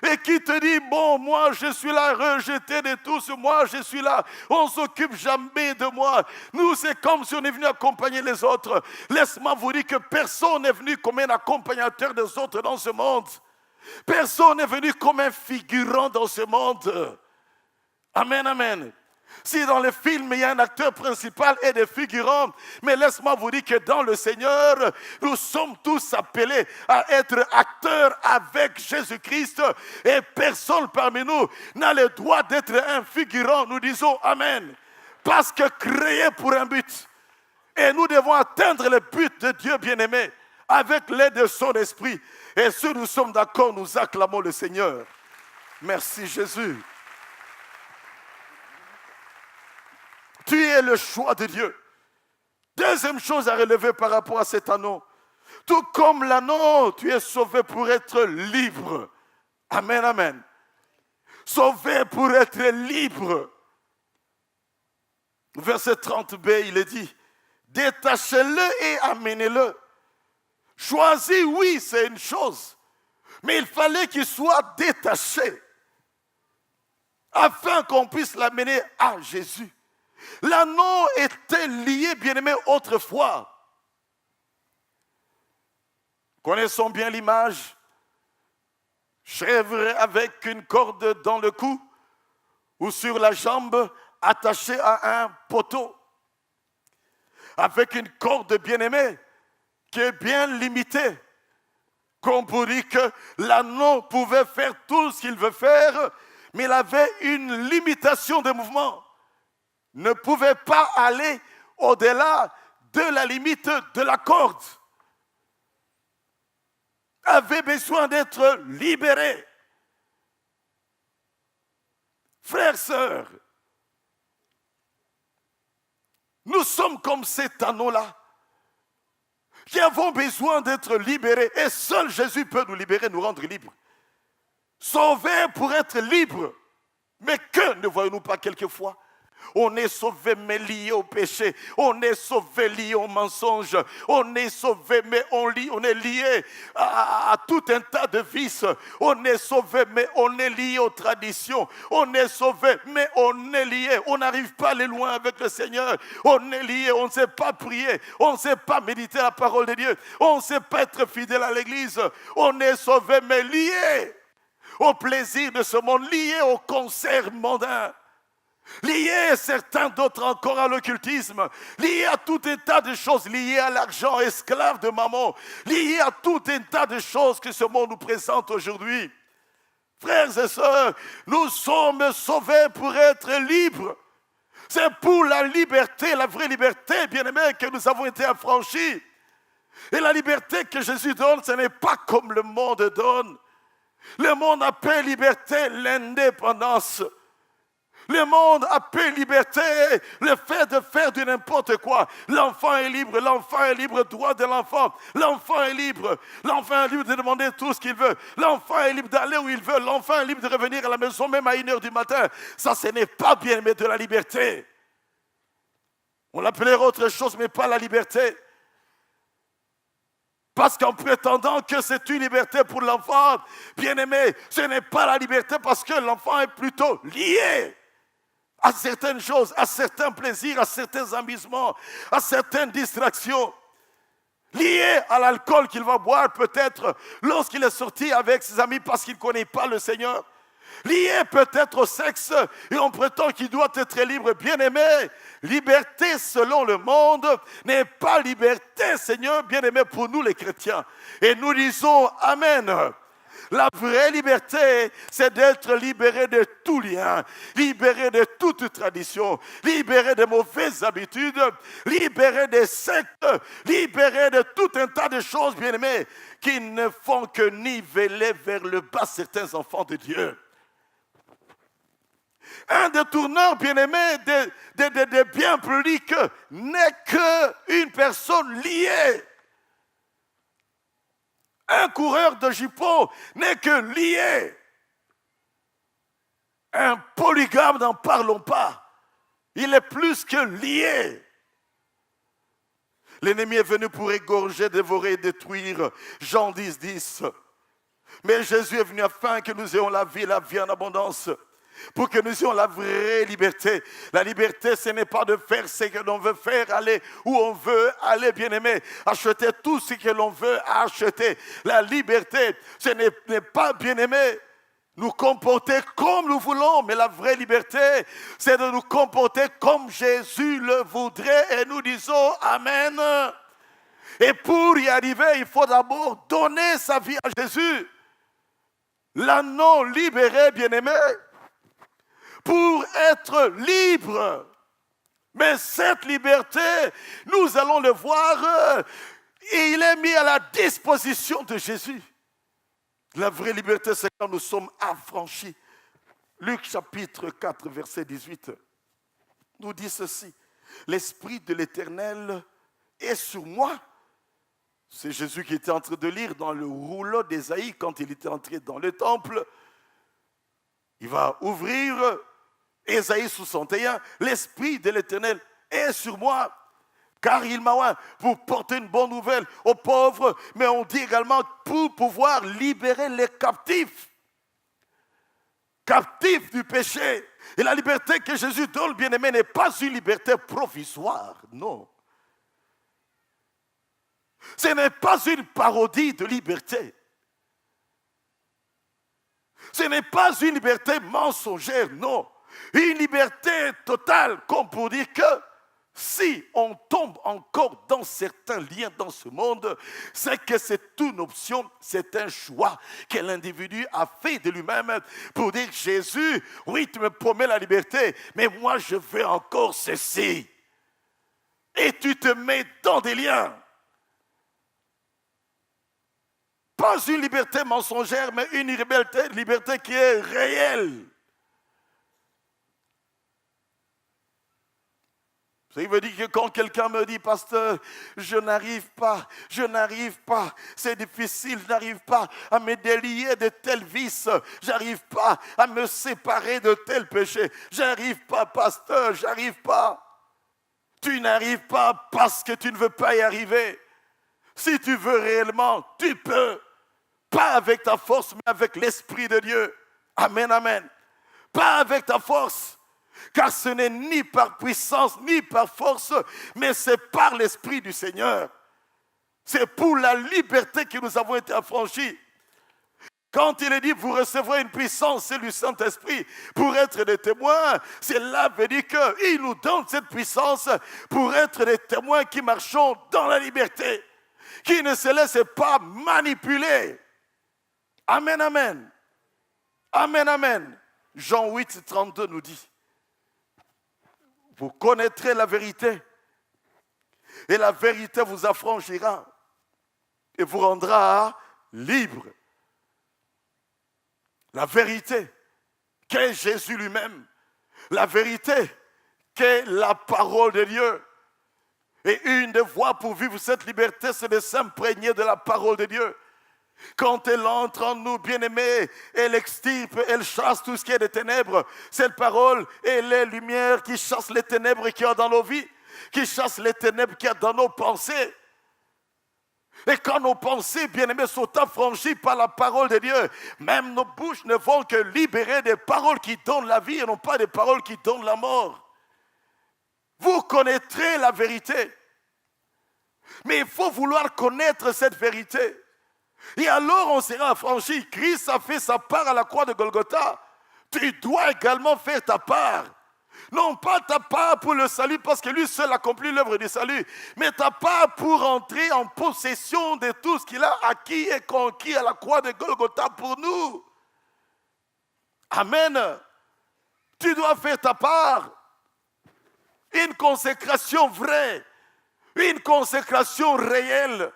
et qui te dit, bon, moi je suis là, rejeté de tous, moi je suis là, on ne s'occupe jamais de moi. Nous, c'est comme si on est venu accompagner les autres. Laisse-moi vous dire que personne n'est venu comme un accompagnateur des autres dans ce monde. Personne n'est venu comme un figurant dans ce monde. Amen, amen. Si dans le film, il y a un acteur principal et des figurants, mais laisse-moi vous dire que dans le Seigneur, nous sommes tous appelés à être acteurs avec Jésus-Christ et personne parmi nous n'a le droit d'être un figurant. Nous disons Amen. Parce que créé pour un but. Et nous devons atteindre le but de Dieu bien-aimé avec l'aide de son esprit. Et si nous sommes d'accord, nous acclamons le Seigneur. Merci Jésus. Tu es le choix de Dieu. Deuxième chose à relever par rapport à cet anneau. Tout comme l'anneau, tu es sauvé pour être libre. Amen, amen. Sauvé pour être libre. Verset 30b, il est dit, détachez-le et amenez-le. Choisi, oui, c'est une chose. Mais il fallait qu'il soit détaché. Afin qu'on puisse l'amener à Jésus. L'anneau était lié, bien-aimé, autrefois. Connaissons bien l'image. Chèvre avec une corde dans le cou ou sur la jambe attachée à un poteau. Avec une corde, bien-aimée, qui est bien limitée. Comme pour dire que l'anneau pouvait faire tout ce qu'il veut faire, mais il avait une limitation de mouvement. Ne pouvait pas aller au-delà de la limite de la corde. Avait besoin d'être libéré. Frères, sœurs, nous sommes comme cet anneau-là, qui avons besoin d'être libérés. Et seul Jésus peut nous libérer, nous rendre libres. Sauvés pour être libres. Mais que ne voyons-nous pas quelquefois? On est sauvé mais lié au péché. On est sauvé lié au mensonge. On est sauvé mais on est lié à tout un tas de vices. On est sauvé mais on est lié aux traditions. On est sauvé mais on est lié. On n'arrive pas à aller loin avec le Seigneur. On est lié, on ne sait pas prier. On ne sait pas méditer la parole de Dieu. On ne sait pas être fidèle à l'église. On est sauvé mais lié au plaisir de ce monde, lié au concert mondain. Lié certains d'autres encore à l'occultisme, lié à tout un tas de choses, lié à l'argent, esclave de maman, lié à tout un tas de choses que ce monde nous présente aujourd'hui. Frères et sœurs, nous sommes sauvés pour être libres. C'est pour la liberté, la vraie liberté, bien-aimés, que nous avons été affranchis. Et la liberté que Jésus donne, ce n'est pas comme le monde donne. Le monde appelle liberté l'indépendance. Le monde appelle liberté le fait de faire du n'importe quoi. L'enfant est libre, droit de l'enfant. L'enfant est libre de demander tout ce qu'il veut. L'enfant est libre d'aller où il veut. L'enfant est libre de revenir à la maison même à 1h du matin. Ça, ce n'est pas bien, mais de la liberté. On l'appellerait autre chose, mais pas la liberté. Parce qu'en prétendant que c'est une liberté pour l'enfant, bien aimé, ce n'est pas la liberté parce que l'enfant est plutôt lié à certaines choses, à certains plaisirs, à certains amusements, à certaines distractions. Lié à l'alcool qu'il va boire peut-être lorsqu'il est sorti avec ses amis parce qu'il ne connaît pas le Seigneur. Lié peut-être au sexe et on prétend qu'il doit être libre. Bien-aimé, liberté selon le monde n'est pas liberté, Seigneur, bien-aimé, pour nous les chrétiens. Et nous disons Amen. La vraie liberté, c'est d'être libéré de tout lien, libéré de toute tradition, libéré de mauvaises habitudes, libéré des sectes, libéré de tout un tas de choses, bien-aimés, qui ne font que niveler vers le bas certains enfants de Dieu. Un détourneur bien-aimé de biens publics n'est qu'une personne liée. Un coureur de jupons n'est que lié. Un polygame, n'en parlons pas. Il est plus que lié. L'ennemi est venu pour égorger, dévorer, détruire. Jean 10, 10. Mais Jésus est venu afin que nous ayons la vie en abondance. Pour que nous ayons la vraie liberté. La liberté, ce n'est pas de faire ce que l'on veut faire, aller où on veut aller, bien-aimé, acheter tout ce que l'on veut acheter. La liberté, ce n'est pas, bien-aimé, nous comporter comme nous voulons, mais la vraie liberté, c'est de nous comporter comme Jésus le voudrait, et nous disons Amen. Et pour y arriver, il faut d'abord donner sa vie à Jésus. L'agneau libéré, bien-aimé, pour être libre. Mais cette liberté, nous allons le voir, et il est mis à la disposition de Jésus. La vraie liberté, c'est quand nous sommes affranchis. Luc chapitre 4, verset 18, nous dit ceci. L'Esprit de l'Éternel est sur moi. C'est Jésus qui était en train de lire dans le rouleau d'Ésaïe quand il était entré dans le temple. Il va ouvrir Ésaïe 61, l'Esprit de l'Éternel est sur moi, car il m'a oint pour porter une bonne nouvelle aux pauvres, mais on dit également pour pouvoir libérer les captifs. Captifs du péché. Et la liberté que Jésus donne, bien-aimé, n'est pas une liberté provisoire, non. Ce n'est pas une parodie de liberté. Ce n'est pas une liberté mensongère, non. Une liberté totale, comme pour dire que si on tombe encore dans certains liens dans ce monde, c'est que c'est une option, c'est un choix que l'individu a fait de lui-même pour dire Jésus, oui, tu me promets la liberté, mais moi je veux encore ceci. Et tu te mets dans des liens. Pas une liberté mensongère, mais une liberté qui est réelle. Ça veut dire que quand quelqu'un me dit, pasteur, je n'arrive pas, c'est difficile, je n'arrive pas à me délier de tel vice, j'arrive pas à me séparer de tel péché, j'arrive pas, pasteur, j'arrive pas. Tu n'arrives pas parce que tu ne veux pas y arriver. Si tu veux réellement, tu peux. Pas avec ta force, mais avec l'Esprit de Dieu. Amen, amen. Pas avec ta force. Car ce n'est ni par puissance, ni par force, mais c'est par l'Esprit du Seigneur. C'est pour la liberté que nous avons été affranchis. Quand il est dit, vous recevrez une puissance, c'est du Saint-Esprit, pour être des témoins, cela veut dire qu'il nous donne cette puissance pour être des témoins qui marchons dans la liberté, qui ne se laissent pas manipuler. Amen, amen. Amen, amen. Jean 8, 32 nous dit, vous connaîtrez la vérité et la vérité vous affranchira et vous rendra libre. La vérité qu'est Jésus lui-même. La vérité, qu'est la parole de Dieu. Et une des voies pour vivre cette liberté, c'est de s'imprégner de la parole de Dieu. Quand elle entre en nous, bien-aimés, elle extirpe, elle chasse tout ce qui est des ténèbres. Cette parole est les lumières qui chassent les ténèbres qu'il y a dans nos vies, qui chassent les ténèbres qu'il y a dans nos pensées. Et quand nos pensées, bien-aimés, sont affranchies par la parole de Dieu, même nos bouches ne vont que libérer des paroles qui donnent la vie et non pas des paroles qui donnent la mort. Vous connaîtrez la vérité. Mais il faut vouloir connaître cette vérité. Et alors on sera affranchi. Christ a fait sa part à la croix de Golgotha. Tu dois également faire ta part. Non pas ta part pour le salut, parce que lui seul accomplit l'œuvre du salut, mais ta part pour entrer en possession de tout ce qu'il a acquis et conquis à la croix de Golgotha pour nous. Amen. Tu dois faire ta part. Une consécration vraie, une consécration réelle,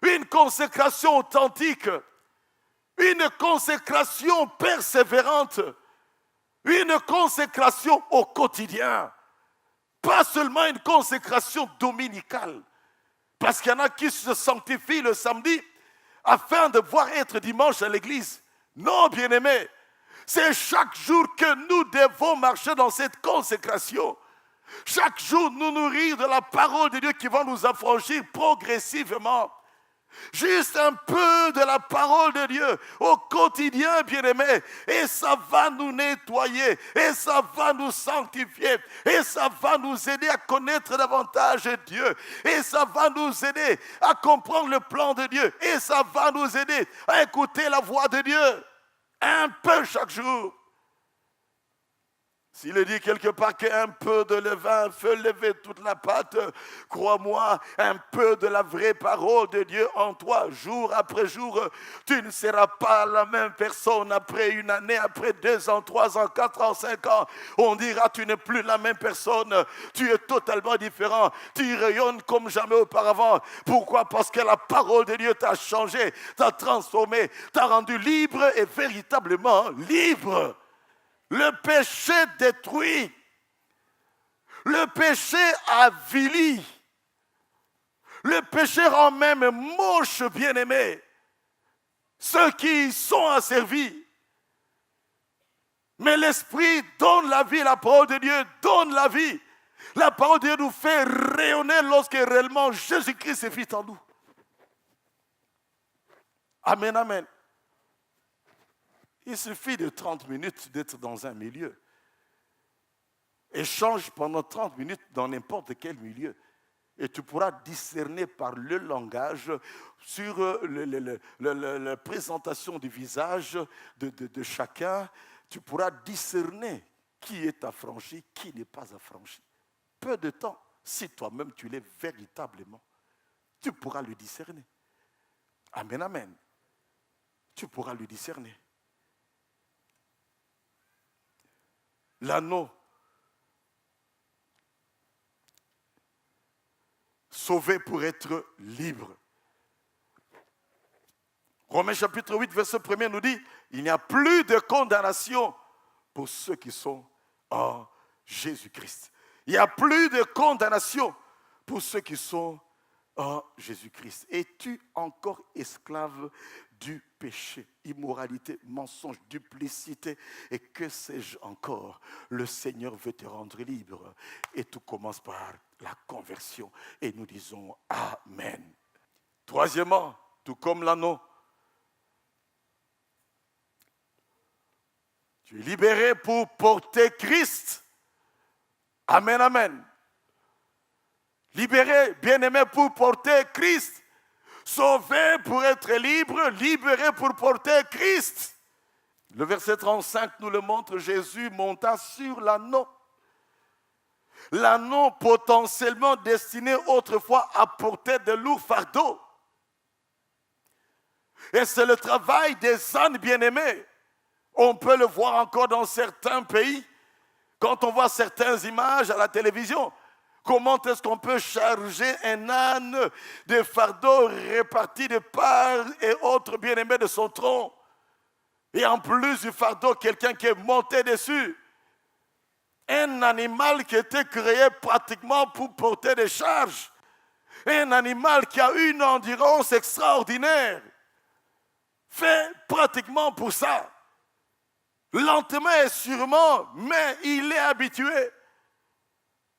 une consécration authentique, une consécration persévérante, une consécration au quotidien. Pas seulement une consécration dominicale. Parce qu'il y en a qui se sanctifient le samedi afin de pouvoir être dimanche à l'église. Non, bien-aimés, c'est chaque jour que nous devons marcher dans cette consécration. Chaque jour, nous nourrir de la parole de Dieu qui va nous affranchir progressivement. Juste un peu de la parole de Dieu au quotidien, bien-aimés. Et ça va nous nettoyer, et ça va nous sanctifier, et ça va nous aider à connaître davantage Dieu. Et ça va nous aider à comprendre le plan de Dieu. Et ça va nous aider à écouter la voix de Dieu. Un peu chaque jour. S'il est dit quelque part qu'un peu de levain fait lever toute la pâte, crois-moi, un peu de la vraie parole de Dieu en toi, jour après jour, tu ne seras pas la même personne après une année, après 2 ans, 3 ans, 4 ans, 5 ans. On dira tu n'es plus la même personne, tu es totalement différent, tu rayonnes comme jamais auparavant. Pourquoi? Parce que la parole de Dieu t'a changé, t'a transformé, t'a rendu libre et véritablement libre. Le péché détruit. Le péché avilit. Le péché rend même moche, bien-aimé, ceux qui y sont asservis. Mais l'Esprit donne la vie, la parole de Dieu donne la vie. La parole de Dieu nous fait rayonner lorsque réellement Jésus-Christ est vit en nous. Amen, amen. Il suffit de 30 minutes d'être dans un milieu. Échange pendant 30 minutes dans n'importe quel milieu. Et tu pourras discerner par le langage, sur la présentation du visage de chacun, tu pourras discerner qui est affranchi, qui n'est pas affranchi. Peu de temps, si toi-même tu l'es véritablement, tu pourras le discerner. Amen, amen. Tu pourras le discerner. L'anneau, sauvé pour être libre. Romains chapitre 8, verset 1 nous dit, il n'y a plus de condamnation pour ceux qui sont en Jésus-Christ. Il n'y a plus de condamnation pour ceux qui sont en Jésus-Christ. Es-tu encore esclave du péché, immoralité, mensonge, duplicité et que sais-je encore? Le Seigneur veut te rendre libre. Et tout commence par la conversion. Et nous disons Amen. Troisièmement, tout comme l'anneau, tu es libéré pour porter Christ. Amen, amen. Libéré, bien-aimé, pour porter Christ. Sauvé pour être libre, libéré pour porter Christ. Le verset 35 nous le montre, Jésus monta sur l'anneau. L'anneau potentiellement destiné autrefois à porter de lourds fardeaux. Et c'est le travail des ânes bien-aimés. On peut le voir encore dans certains pays. Quand on voit certaines images à la télévision, comment est-ce qu'on peut charger un âne de fardeaux répartis de part et autre bien-aimé de son tronc? Et en plus du fardeau, quelqu'un qui est monté dessus. Un animal qui était créé pratiquement pour porter des charges. Un animal qui a une endurance extraordinaire. Fait pratiquement pour ça. Lentement et sûrement, mais il est habitué.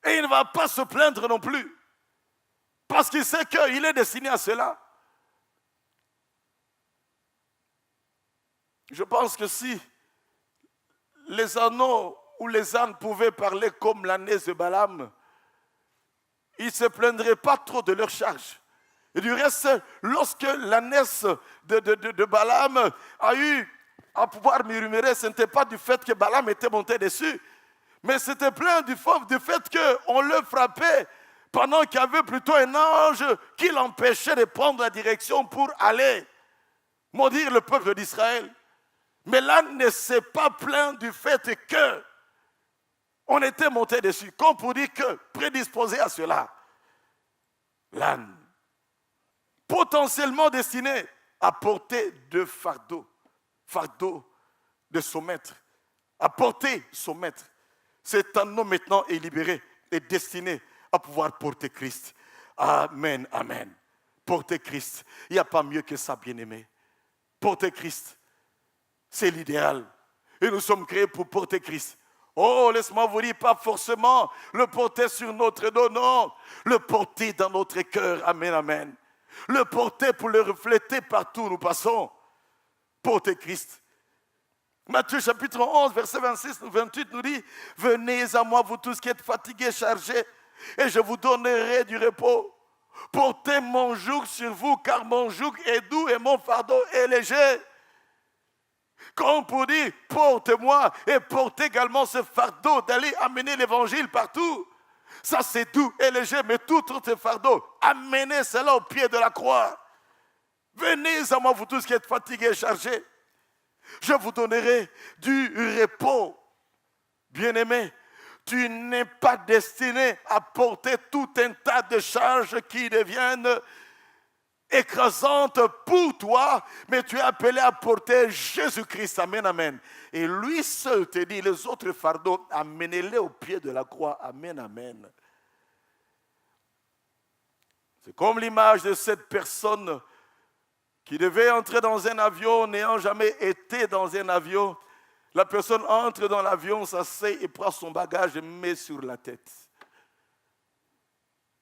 Et il ne va pas se plaindre non plus. Parce qu'il sait qu'il est destiné à cela. Je pense que si les ânes ou les ânes pouvaient parler comme l'ânesse de Balaam, ils ne se plaindraient pas trop de leur charge. Et du reste, lorsque l'ânesse de Balaam a eu à pouvoir murmurer, ce n'était pas du fait que Balaam était monté dessus, mais c'était plein du fait qu'on le frappait pendant qu'il y avait plutôt un ange qui l'empêchait de prendre la direction pour aller maudire le peuple d'Israël. Mais l'âne ne s'est pas plaint du fait qu'on était monté dessus, comme pour dire que prédisposé à cela. L'âne, potentiellement destiné à porter deux fardeaux de son maître, à porter son maître. Cet anneau maintenant est libéré et destiné à pouvoir porter Christ. Amen, amen. Porter Christ. Il n'y a pas mieux que ça, bien-aimé. Porter Christ, c'est l'idéal. Et nous sommes créés pour porter Christ. Oh, laisse-moi vous dire, pas forcément le porter sur notre dos, non. Le porter dans notre cœur. Amen, amen. Le porter pour le refléter partout où nous passons. Porter Christ. Matthieu chapitre 11, verset 26-28 nous dit, « Venez à moi, vous tous qui êtes fatigués, chargés, et je vous donnerai du repos. Portez mon joug sur vous, car mon joug est doux et mon fardeau est léger. » Comme pour dire, porte-moi et porte également ce fardeau d'aller amener l'évangile partout. Ça c'est doux et léger, mais tout autre fardeau, amenez cela au pied de la croix. Venez à moi, vous tous qui êtes fatigués et chargés. Je vous donnerai du repos. Bien-aimé, tu n'es pas destiné à porter tout un tas de charges qui deviennent écrasantes pour toi, mais tu es appelé à porter Jésus-Christ. Amen, amen. Et lui seul te dit, les autres fardeaux, amenez-les au pied de la croix. Amen, amen. C'est comme l'image de cette personne qui devait entrer dans un avion, n'ayant jamais été dans un avion. La personne entre dans l'avion, s'assied et prend son bagage et met sur la tête.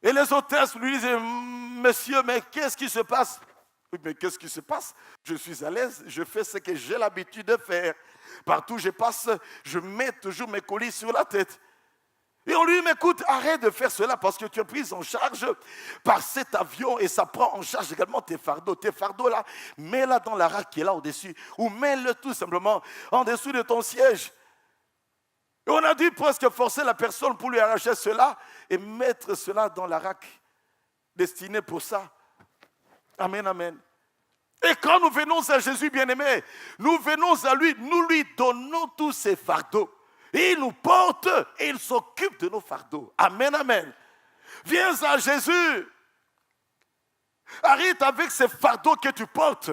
Et les hôtesses lui disent, monsieur, mais qu'est-ce qui se passe? Oui, mais qu'est-ce qui se passe? Je suis à l'aise, je fais ce que j'ai l'habitude de faire. Partout où je passe, je mets toujours mes colis sur la tête. Et on lui dit, mais écoute, arrête de faire cela parce que tu es prise en charge par cet avion et ça prend en charge également tes fardeaux. Tes fardeaux là, mets-la dans la rack qui est là au-dessus ou mets-le tout simplement en dessous de ton siège. Et on a dû presque forcer la personne pour lui arracher cela et mettre cela dans la rack destinée pour ça. Amen, amen. Et quand nous venons à Jésus bien-aimé, nous venons à lui, nous lui donnons tous ses fardeaux. Il nous porte et il s'occupe de nos fardeaux. Amen, amen. Viens à Jésus. Arrête avec ces fardeaux que tu portes.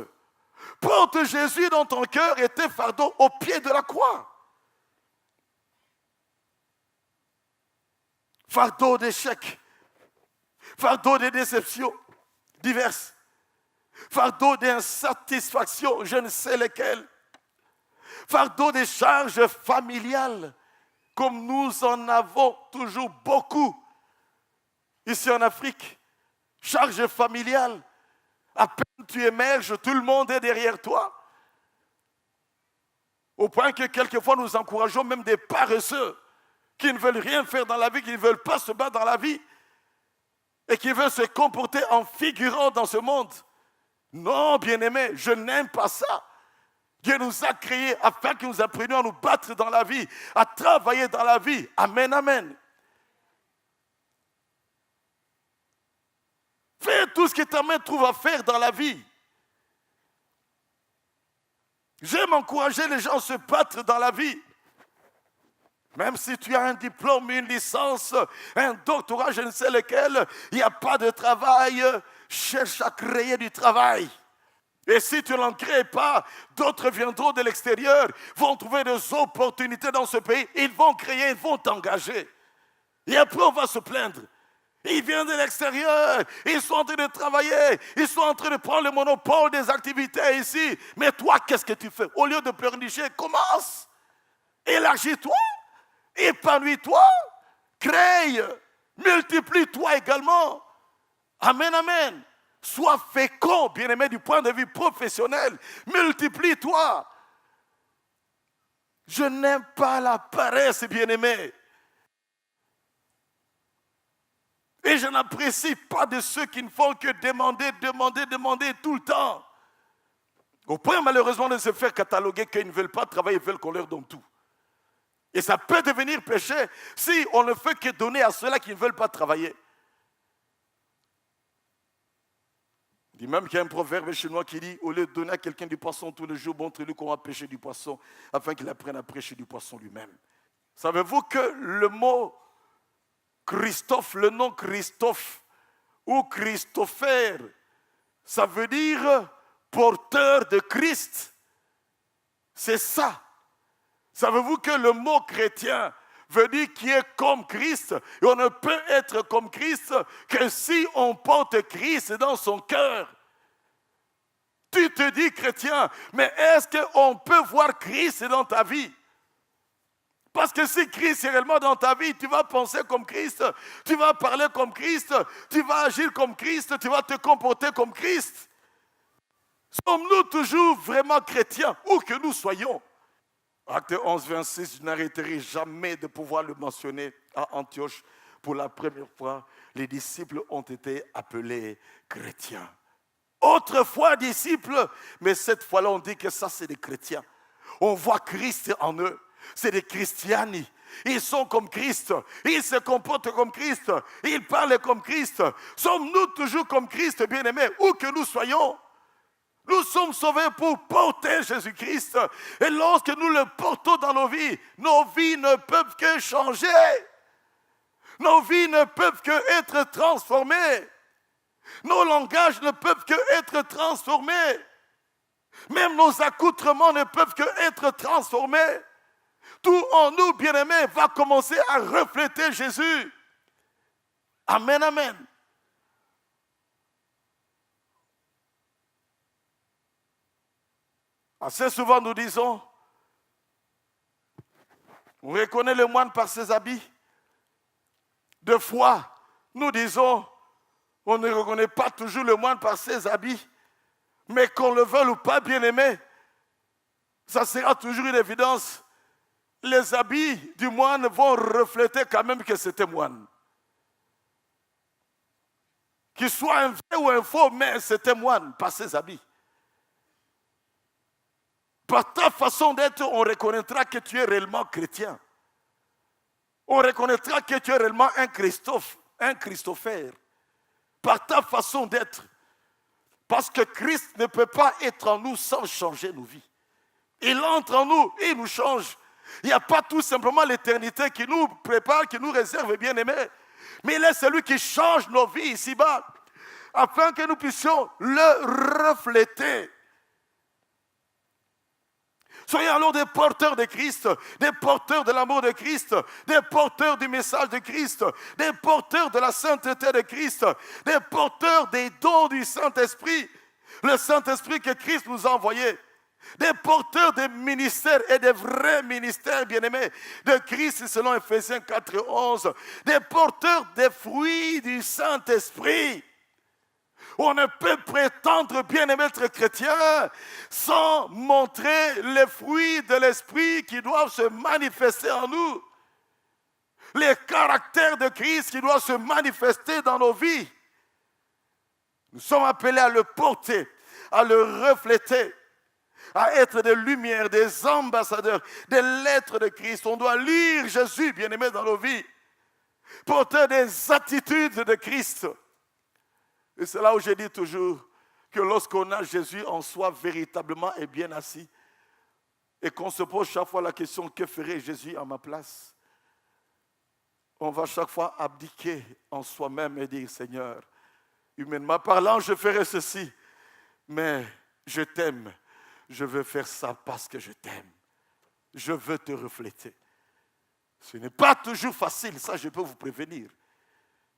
Porte Jésus dans ton cœur et tes fardeaux au pied de la croix. Fardeau d'échecs. Fardeau de déceptions diverses. Fardeau d'insatisfaction, je ne sais lesquelles. Fardeau des charges familiales, comme nous en avons toujours beaucoup. Ici en Afrique, charges familiales. À peine tu émerges, tout le monde est derrière toi. Au point que quelquefois nous encourageons même des paresseux qui ne veulent rien faire dans la vie, qui ne veulent pas se battre dans la vie et qui veulent se comporter en figurant dans ce monde. Non, bien-aimé, je n'aime pas ça. Dieu nous a créés afin que nous apprenions à nous battre dans la vie, à travailler dans la vie. Amen, amen. Fais tout ce que ta main trouve à faire dans la vie. J'aime encourager les gens à se battre dans la vie. Même si tu as un diplôme, une licence, un doctorat, je ne sais lequel, il n'y a pas de travail, cherche à créer du travail. Et si tu n'en crées pas, d'autres viendront de l'extérieur, vont trouver des opportunités dans ce pays, ils vont créer, ils vont t'engager. Et après, on va se plaindre. Ils viennent de l'extérieur, ils sont en train de travailler, ils sont en train de prendre le monopole des activités ici. Mais toi, qu'est-ce que tu fais? Au lieu de pleurnicher, commence. Élargis-toi, épanouis-toi, crée, multiplie-toi également. Amen, amen. Sois fécond, bien-aimé, du point de vue professionnel. Multiplie-toi. Je n'aime pas la paresse, bien-aimé. Et je n'apprécie pas de ceux qui ne font que demander tout le temps. Au point, malheureusement, de se faire cataloguer qu'ils ne veulent pas travailler, ils veulent qu'on leur donne tout. Et ça peut devenir péché si on ne fait que donner à ceux-là qui ne veulent pas travailler. Il dit même qu'il y a un proverbe chinois qui dit, au lieu de donner à quelqu'un du poisson tous les jours, montrez-lui comment pêcher du poisson, afin qu'il apprenne à pêcher du poisson lui-même. Savez-vous que le mot Christophe, le nom Christophe ou Christopher, ça veut dire porteur de Christ. C'est ça. Savez-vous que le mot chrétien veut dire qui est comme Christ, et on ne peut être comme Christ que si on porte Christ dans son cœur. Tu te dis chrétien, mais est-ce qu'on peut voir Christ dans ta vie? Parce que si Christ est réellement dans ta vie, tu vas penser comme Christ, tu vas parler comme Christ, tu vas agir comme Christ, tu vas te comporter comme Christ. Sommes-nous toujours vraiment chrétiens, où que nous soyons? Acte 11, 26, je n'arrêterai jamais de pouvoir le mentionner à Antioche. Pour la première fois, les disciples ont été appelés chrétiens. Autrefois disciples, mais cette fois-là, on dit que ça, c'est des chrétiens. On voit Christ en eux. C'est des christiani. Ils sont comme Christ. Ils se comportent comme Christ. Ils parlent comme Christ. Sommes-nous toujours comme Christ, bien-aimés, où que nous soyons? Nous sommes sauvés pour porter Jésus-Christ. Et lorsque nous le portons dans nos vies ne peuvent que changer. Nos vies ne peuvent que être transformées. Nos langages ne peuvent que être transformés. Même nos accoutrements ne peuvent que être transformés. Tout en nous, bien-aimés, va commencer à refléter Jésus. Amen, amen. Assez souvent, nous disons, on reconnaît le moine par ses habits. Deux fois, nous disons, on ne reconnaît pas toujours le moine par ses habits. Mais qu'on le veuille ou pas, bien-aimé, ça sera toujours une évidence. Les habits du moine vont refléter quand même que c'était moine. Qu'il soit un vrai ou un faux, mais c'était moine par ses habits. Par ta façon d'être, on reconnaîtra que tu es réellement chrétien. On reconnaîtra que tu es réellement un Christophe, un Christopher. Par ta façon d'être. Parce que Christ ne peut pas être en nous sans changer nos vies. Il entre en nous, il nous change. Il n'y a pas tout simplement l'éternité qui nous prépare, qui nous réserve, bien aimés. Mais il est celui qui change nos vies ici-bas, afin que nous puissions le refléter. Soyons alors des porteurs de Christ, des porteurs de l'amour de Christ, des porteurs du message de Christ, des porteurs de la sainteté de Christ, des porteurs des dons du Saint-Esprit, le Saint-Esprit que Christ nous a envoyé, des porteurs des ministères et des vrais ministères, bien-aimés, de Christ selon Ephésiens 4, 11, des porteurs des fruits du Saint-Esprit. On ne peut prétendre bien-aimé être chrétien sans montrer les fruits de l'esprit qui doivent se manifester en nous. Les caractères de Christ qui doivent se manifester dans nos vies. Nous sommes appelés à le porter, à le refléter, à être des lumières, des ambassadeurs, des lettres de Christ. On doit lire Jésus, bien-aimé, dans nos vies. Porter des attitudes de Christ. Et c'est là où je dis toujours que lorsqu'on a Jésus en soi véritablement et bien assis, et qu'on se pose chaque fois la question, que ferait Jésus à ma place? On va chaque fois abdiquer en soi-même et dire, Seigneur, humainement parlant, je ferai ceci, mais je t'aime. Je veux faire ça parce que je t'aime. Je veux te refléter. Ce n'est pas toujours facile, ça je peux vous prévenir.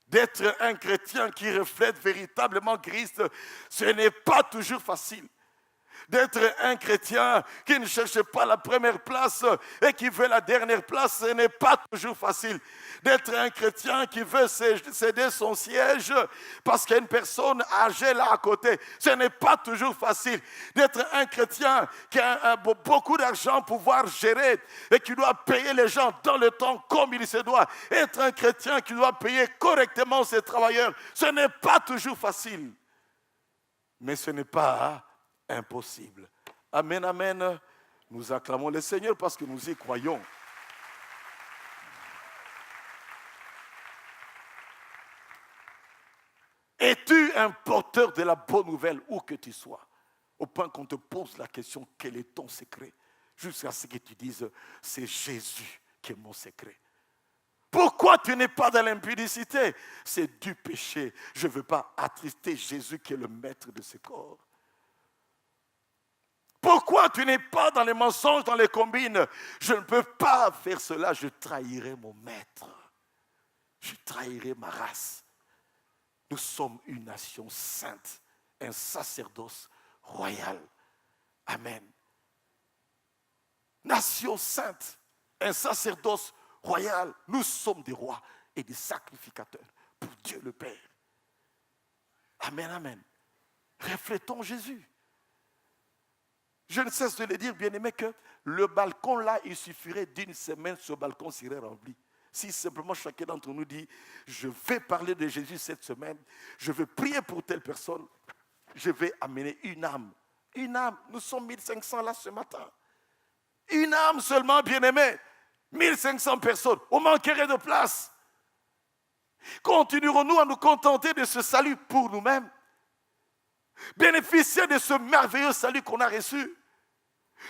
D'être un chrétien qui reflète véritablement Christ, ce n'est pas toujours facile. D'être un chrétien qui ne cherche pas la première place et qui veut la dernière place, ce n'est pas toujours facile. D'être un chrétien qui veut céder son siège parce qu'il y a une personne âgée là à côté, ce n'est pas toujours facile. D'être un chrétien qui a beaucoup d'argent pour pouvoir gérer et qui doit payer les gens dans le temps comme il se doit. Être un chrétien qui doit payer correctement ses travailleurs, ce n'est pas toujours facile. Mais ce n'est pas impossible. Amen, amen. Nous acclamons le Seigneur parce que nous y croyons. Es-tu un porteur de la bonne nouvelle où que tu sois? Au point qu'on te pose la question, quel est ton secret? Jusqu'à ce que tu dises, c'est Jésus qui est mon secret. Pourquoi tu n'es pas dans l'impudicité? C'est du péché. Je ne veux pas attrister Jésus qui est le maître de ce corps. Pourquoi tu n'es pas dans les mensonges, dans les combines? Je ne peux pas faire cela, je trahirai mon maître. Je trahirai ma race. Nous sommes une nation sainte, un sacerdoce royal. Amen. Nation sainte, un sacerdoce royal. Nous sommes des rois et des sacrificateurs pour Dieu le Père. Amen, amen. Reflétons Jésus. Je ne cesse de le dire, bien-aimé, que le balcon là, il suffirait d'une semaine, ce balcon serait rempli. Si simplement chacun d'entre nous dit, je vais parler de Jésus cette semaine, je vais prier pour telle personne, je vais amener une âme. Une âme, nous sommes 1500 là ce matin. Une âme seulement, bien-aimé. 1500 personnes, on manquerait de place. Continuerons-nous à nous contenter de ce salut pour nous-mêmes? Bénéficier de ce merveilleux salut qu'on a reçu.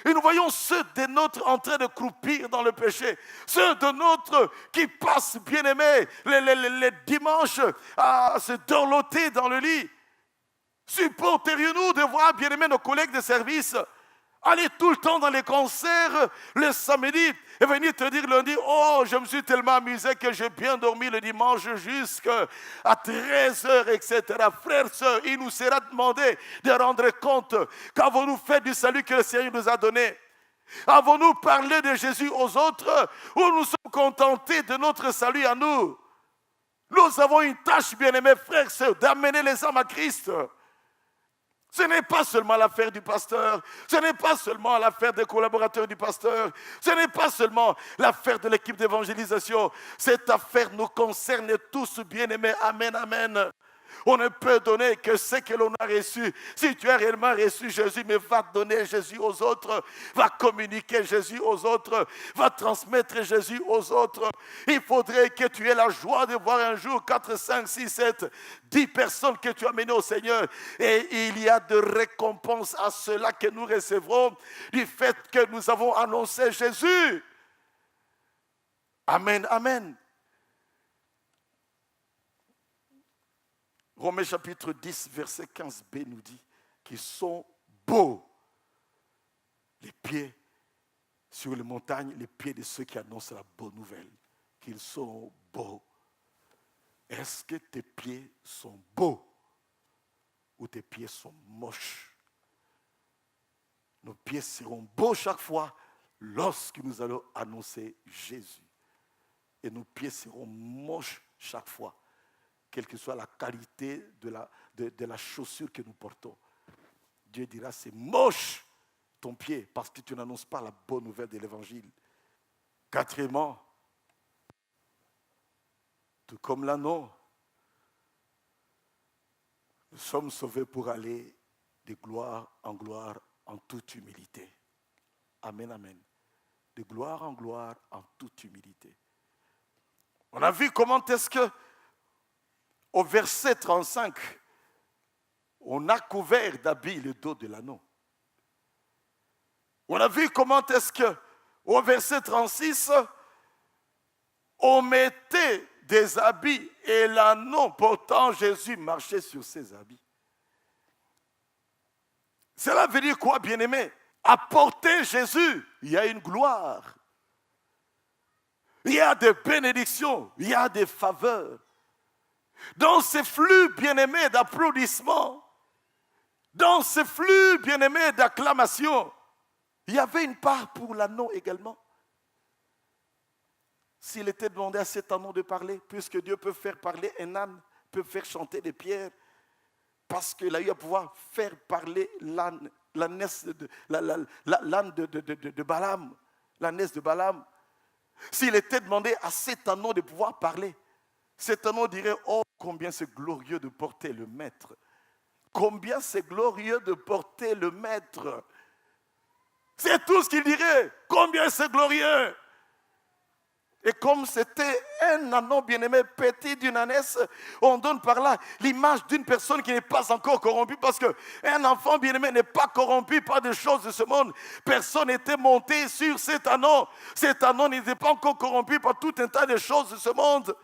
Et nous voyons ceux de nôtres en train de croupir dans le péché. Ceux de nôtres qui passent, bien-aimés, les dimanches à se dorloter dans le lit. Supporterions-nous de voir, bien-aimés, nos collègues de service aller tout le temps dans les concerts le samedi et venir te dire lundi, oh, je me suis tellement amusé que j'ai bien dormi le dimanche jusqu'à 13h, etc. Frères, sœurs, il nous sera demandé de rendre compte qu'avons-nous fait du salut que le Seigneur nous a donné? Avons-nous parlé de Jésus aux autres ou nous sommes contentés de notre salut à nous? Nous avons une tâche, bien-aimés frères, sœurs, d'amener les âmes à Christ. Ce n'est pas seulement l'affaire du pasteur, ce n'est pas seulement l'affaire des collaborateurs du pasteur, ce n'est pas seulement l'affaire de l'équipe d'évangélisation. Cette affaire nous concerne tous, bien-aimés. Amen, amen. On ne peut donner que ce que l'on a reçu. Si tu as réellement reçu Jésus, mais va donner Jésus aux autres, va communiquer Jésus aux autres, va transmettre Jésus aux autres. Il faudrait que tu aies la joie de voir un jour 4, 5, 6, 7, 10 personnes que tu as menées au Seigneur. Et il y a de récompenses à cela que nous recevrons du fait que nous avons annoncé Jésus. Amen, amen. Romains chapitre 10, verset 15b nous dit qu'ils sont beaux. Les pieds sur les montagnes, les pieds de ceux qui annoncent la bonne nouvelle. Qu'ils sont beaux. Est-ce que tes pieds sont beaux ou tes pieds sont moches? Nos pieds seront beaux chaque fois lorsque nous allons annoncer Jésus. Et nos pieds seront moches chaque fois, quelle que soit la qualité de la chaussure que nous portons. Dieu dira, c'est moche ton pied parce que tu n'annonces pas la bonne nouvelle de l'évangile. Quatrièmement, tout comme l'anneau, nous sommes sauvés pour aller de gloire en toute humilité. Amen, amen. De gloire en toute humilité. On a vu comment est-ce que au verset 35, on a couvert d'habits le dos de l'anneau. On a vu comment est-ce que, au verset 36, on mettait des habits et l'anneau portant Jésus marchait sur ses habits. Cela veut dire quoi, bien-aimé? Apporter Jésus, il y a une gloire. Il y a des bénédictions, il y a des faveurs. Dans ces flux bien-aimés d'applaudissements, dans ces flux bien-aimés d'acclamations, il y avait une part pour l'anneau également. S'il était demandé à cet anneau de parler, puisque Dieu peut faire parler un âne, peut faire chanter des pierres, parce qu'il a eu à pouvoir faire parler l'âne de Balaam, l'ânesse de Balaam. S'il était demandé à cet anneau de pouvoir parler, cet anneau dirait, oh, combien c'est glorieux de porter le maître. Combien c'est glorieux de porter le maître. C'est tout ce qu'il dirait. Combien c'est glorieux. Et comme c'était un anneau bien-aimé petit d'une ânesse, on donne par là l'image d'une personne qui n'est pas encore corrompue, parce qu'un enfant bien-aimé n'est pas corrompu par des choses de ce monde. Personne n'était monté sur cet anneau. Cet anneau n'était pas encore corrompu par tout un tas de choses de ce monde.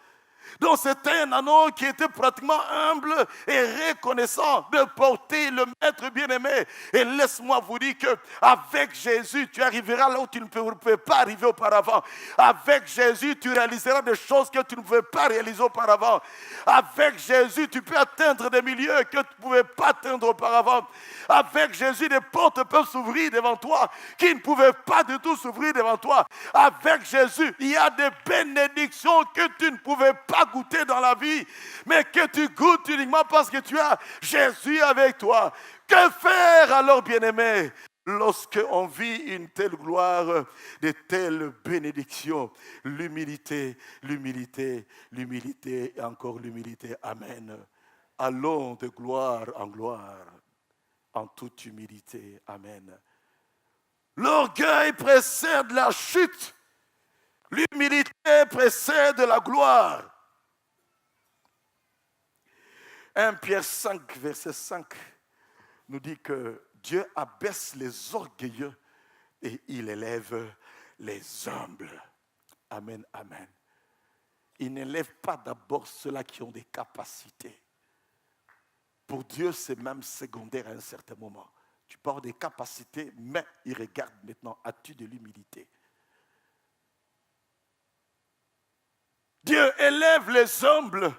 Donc c'était un anneau qui était pratiquement humble et reconnaissant de porter le maître bien-aimé. Et laisse-moi vous dire qu'avec Jésus, tu arriveras là où tu ne pouvais pas arriver auparavant. Avec Jésus, tu réaliseras des choses que tu ne pouvais pas réaliser auparavant. Avec Jésus, tu peux atteindre des milieux que tu ne pouvais pas atteindre auparavant. Avec Jésus, des portes peuvent s'ouvrir devant toi qui ne pouvaient pas du tout s'ouvrir devant toi. Avec Jésus, il y a des bénédictions que tu ne pouvais pas goûter dans la vie, mais que tu goûtes uniquement parce que tu as Jésus avec toi. Que faire alors, bien-aimé, lorsqu'on vit une telle gloire, de telles bénédictions? L'humilité, l'humilité, l'humilité et encore l'humilité. Amen. Allons de gloire en gloire, en toute humilité. Amen. L'orgueil précède la chute. L'humilité précède la gloire. 1 Pierre 5, verset 5, nous dit que Dieu abaisse les orgueilleux et il élève les humbles. Amen, amen. Il n'élève pas d'abord ceux-là qui ont des capacités. Pour Dieu, c'est même secondaire à un certain moment. Tu peux avoir des capacités, mais il regarde maintenant, as-tu de l'humilité? Dieu élève les humbles.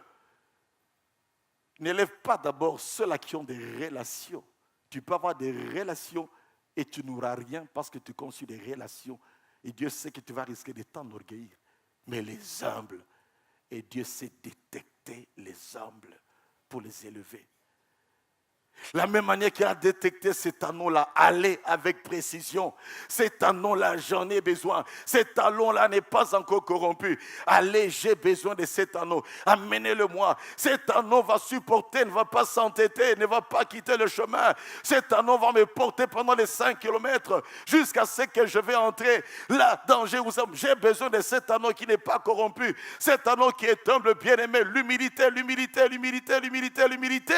N'élève pas d'abord ceux-là qui ont des relations. Tu peux avoir des relations et tu n'auras rien parce que tu construis des relations. Et Dieu sait que tu vas risquer de t'enorgueillir. Mais les humbles, et Dieu sait détecter les humbles pour les élever. La même manière qu'il a détecté cet anneau-là, allez avec précision. Cet anneau-là, j'en ai besoin. Cet anneau-là n'est pas encore corrompu. Allez, j'ai besoin de cet anneau. Amenez-le-moi. Cet anneau va supporter, ne va pas s'entêter, ne va pas quitter le chemin. Cet anneau va me porter pendant les 5 kilomètres jusqu'à ce que je vais entrer là dans Jérusalem. J'ai besoin de cet anneau qui n'est pas corrompu. Cet anneau qui est humble, bien-aimé. L'humilité, l'humilité, l'humilité, l'humilité, l'humilité.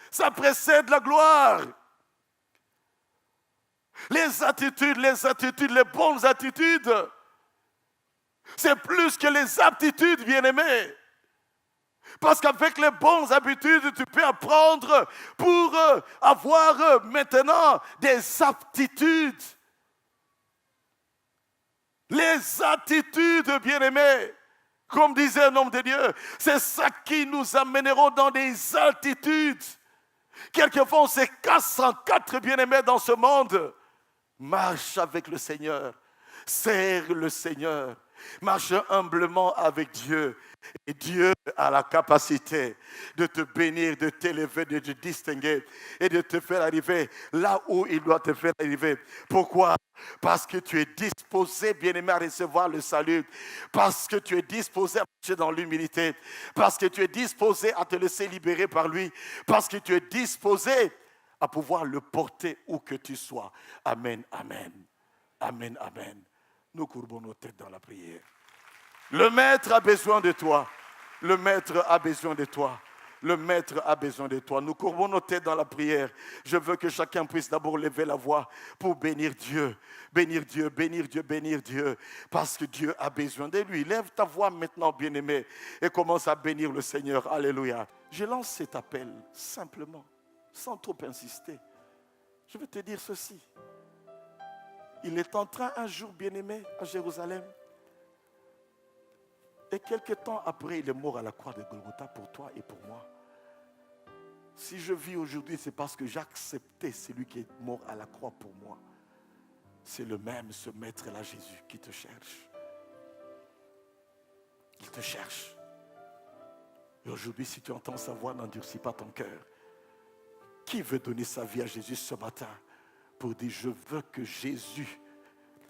Ça précède la gloire. Les attitudes, les bonnes attitudes, c'est plus que les aptitudes, bien-aimés. Parce qu'avec les bonnes habitudes, tu peux apprendre pour avoir maintenant des aptitudes. Les attitudes, bien-aimés, comme disait un homme de Dieu, c'est ça qui nous amèneront dans des altitudes. Quelquefois, on se casse en quatre, bien-aimés, dans ce monde. Marche avec le Seigneur. Sers le Seigneur. Marche humblement avec Dieu. Et Dieu a la capacité de te bénir, de t'élever, de te distinguer et de te faire arriver là où il doit te faire arriver. Pourquoi? Parce que tu es disposé, bien-aimé, à recevoir le salut. Parce que tu es disposé à marcher dans l'humilité. Parce que tu es disposé à te laisser libérer par lui. Parce que tu es disposé à pouvoir le porter où que tu sois. Amen, amen. Amen, amen. Nous courbons nos têtes dans la prière. Le maître a besoin de toi. Le maître a besoin de toi. Le maître a besoin de toi. Nous courbons nos têtes dans la prière. Je veux que chacun puisse d'abord lever la voix pour bénir Dieu. Bénir Dieu, bénir Dieu, bénir Dieu. Parce que Dieu a besoin de lui. Lève ta voix maintenant, bien-aimé, et commence à bénir le Seigneur. Alléluia. Je lance cet appel simplement, sans trop insister. Je vais te dire ceci. Il est en train un jour, bien-aimé, à Jérusalem. Et quelques temps après, il est mort à la croix de Golgotha pour toi et pour moi. Si je vis aujourd'hui, c'est parce que j'ai accepté celui qui est mort à la croix pour moi. C'est le même, ce maître-là, Jésus, qui te cherche. Il te cherche. Et aujourd'hui, si tu entends sa voix, n'endurcis pas ton cœur. Qui veut donner sa vie à Jésus ce matin pour dire, je veux que Jésus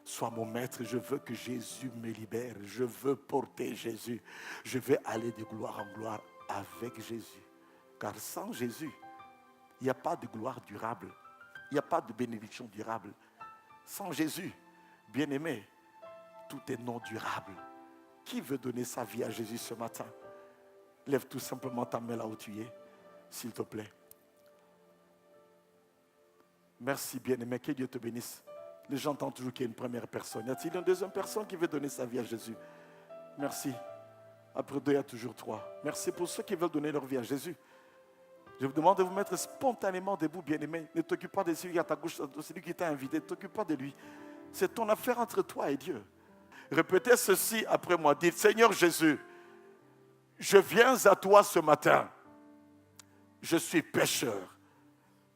soit mon maître, je veux que Jésus me libère, je veux porter Jésus, je veux aller de gloire en gloire avec Jésus. Car sans Jésus, il n'y a pas de gloire durable, il n'y a pas de bénédiction durable. Sans Jésus, bien-aimé, tout est non durable. Qui veut donner sa vie à Jésus ce matin? Lève tout simplement ta main là où tu es, s'il te plaît. Merci, bien-aimé, que Dieu te bénisse. Les gens entendent toujours qu'il y a une première personne. Y a-t-il une deuxième personne qui veut donner sa vie à Jésus? Merci. Après deux, il y a toujours trois. Merci pour ceux qui veulent donner leur vie à Jésus. Je vous demande de vous mettre spontanément debout, bien-aimé. Ne t'occupe pas de celui qui est à ta gauche, de celui qui t'a invité. Ne t'occupe pas de lui. C'est ton affaire entre toi et Dieu. Répétez ceci après moi. Dites, Seigneur Jésus, je viens à toi ce matin. Je suis pécheur.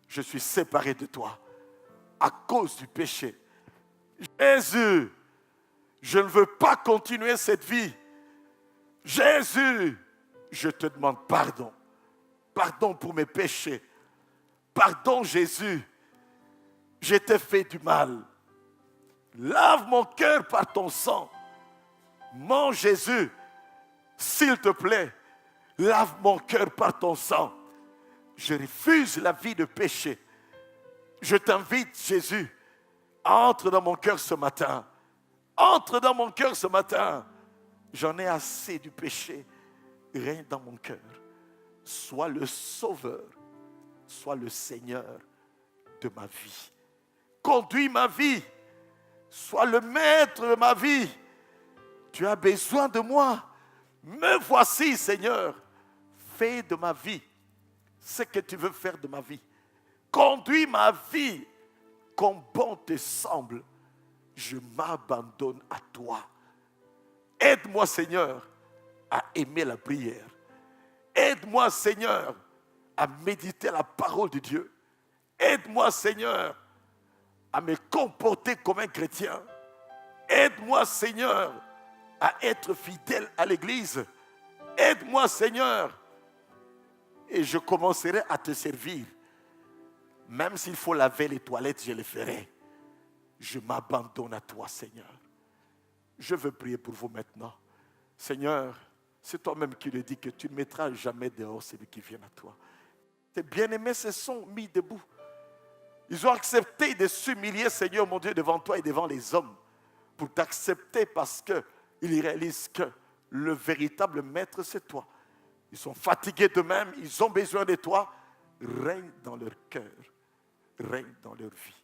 Je suis séparé de toi à cause du péché. Jésus, je ne veux pas continuer cette vie. Jésus, je te demande pardon. Pardon pour mes péchés. Pardon Jésus, je t'ai fait du mal. Lave mon cœur par ton sang. Mon Jésus, s'il te plaît, lave mon cœur par ton sang. Je refuse la vie de péché. Je t'invite, Jésus, entre dans mon cœur ce matin. Entre dans mon cœur ce matin. J'en ai assez du péché. Règne dans mon cœur. Sois le sauveur. Sois le Seigneur de ma vie. Conduis ma vie. Sois le maître de ma vie. Tu as besoin de moi. Me voici, Seigneur. Fais de ma vie ce que tu veux faire de ma vie. Conduis ma vie comme bon te semble. Je m'abandonne à toi. Aide-moi, Seigneur, à aimer la prière. Aide-moi, Seigneur, à méditer la parole de Dieu. Aide-moi, Seigneur, à me comporter comme un chrétien. Aide-moi, Seigneur, à être fidèle à l'Église. Aide-moi, Seigneur, et je commencerai à te servir. Même s'il faut laver les toilettes, je le ferai. Je m'abandonne à toi, Seigneur. Je veux prier pour vous maintenant. Seigneur, c'est toi-même qui le dis que tu ne mettras jamais dehors celui qui vient à toi. Tes bien-aimés se sont mis debout. Ils ont accepté de s'humilier, Seigneur mon Dieu, devant toi et devant les hommes, pour t'accepter parce qu'ils réalisent que le véritable maître, c'est toi. Ils sont fatigués d'eux-mêmes, ils ont besoin de toi. Règne dans leur cœur, règne dans leur vie.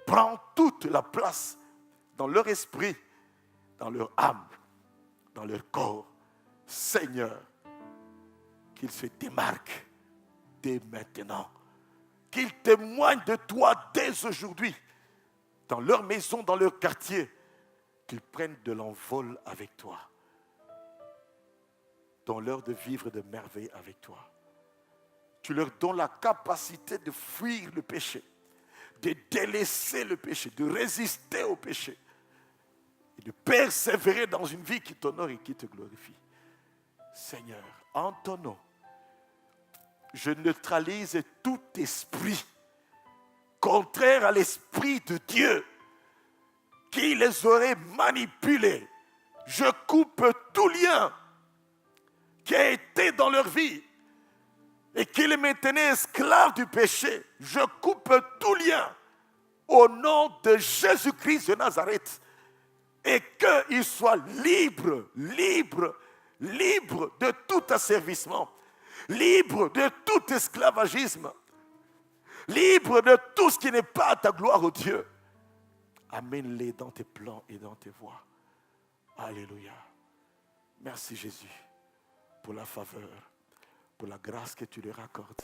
Prends toute la place dans leur esprit, dans leur âme, dans leur corps. Seigneur, qu'ils se démarquent dès maintenant. Qu'ils témoignent de toi dès aujourd'hui, dans leur maison, dans leur quartier. Qu'ils prennent de l'envol avec toi. Donne-leur de vivre de merveilles avec toi. Tu leur donnes la capacité de fuir le péché, de délaisser le péché, de résister au péché et de persévérer dans une vie qui t'honore et qui te glorifie. Seigneur, en ton nom, je neutralise tout esprit contraire à l'esprit de Dieu qui les aurait manipulés. Je coupe tout lien qui a été dans leur vie et qui les maintenait esclaves du péché. Je coupe tout lien au nom de Jésus-Christ de Nazareth et qu'ils soient libres de tout asservissement, libres de tout esclavagisme, libres de tout ce qui n'est pas à ta gloire, ô Dieu. Amène-les dans tes plans et dans tes voies. Alléluia. Merci Jésus pour la faveur, pour la grâce que tu leur accordes.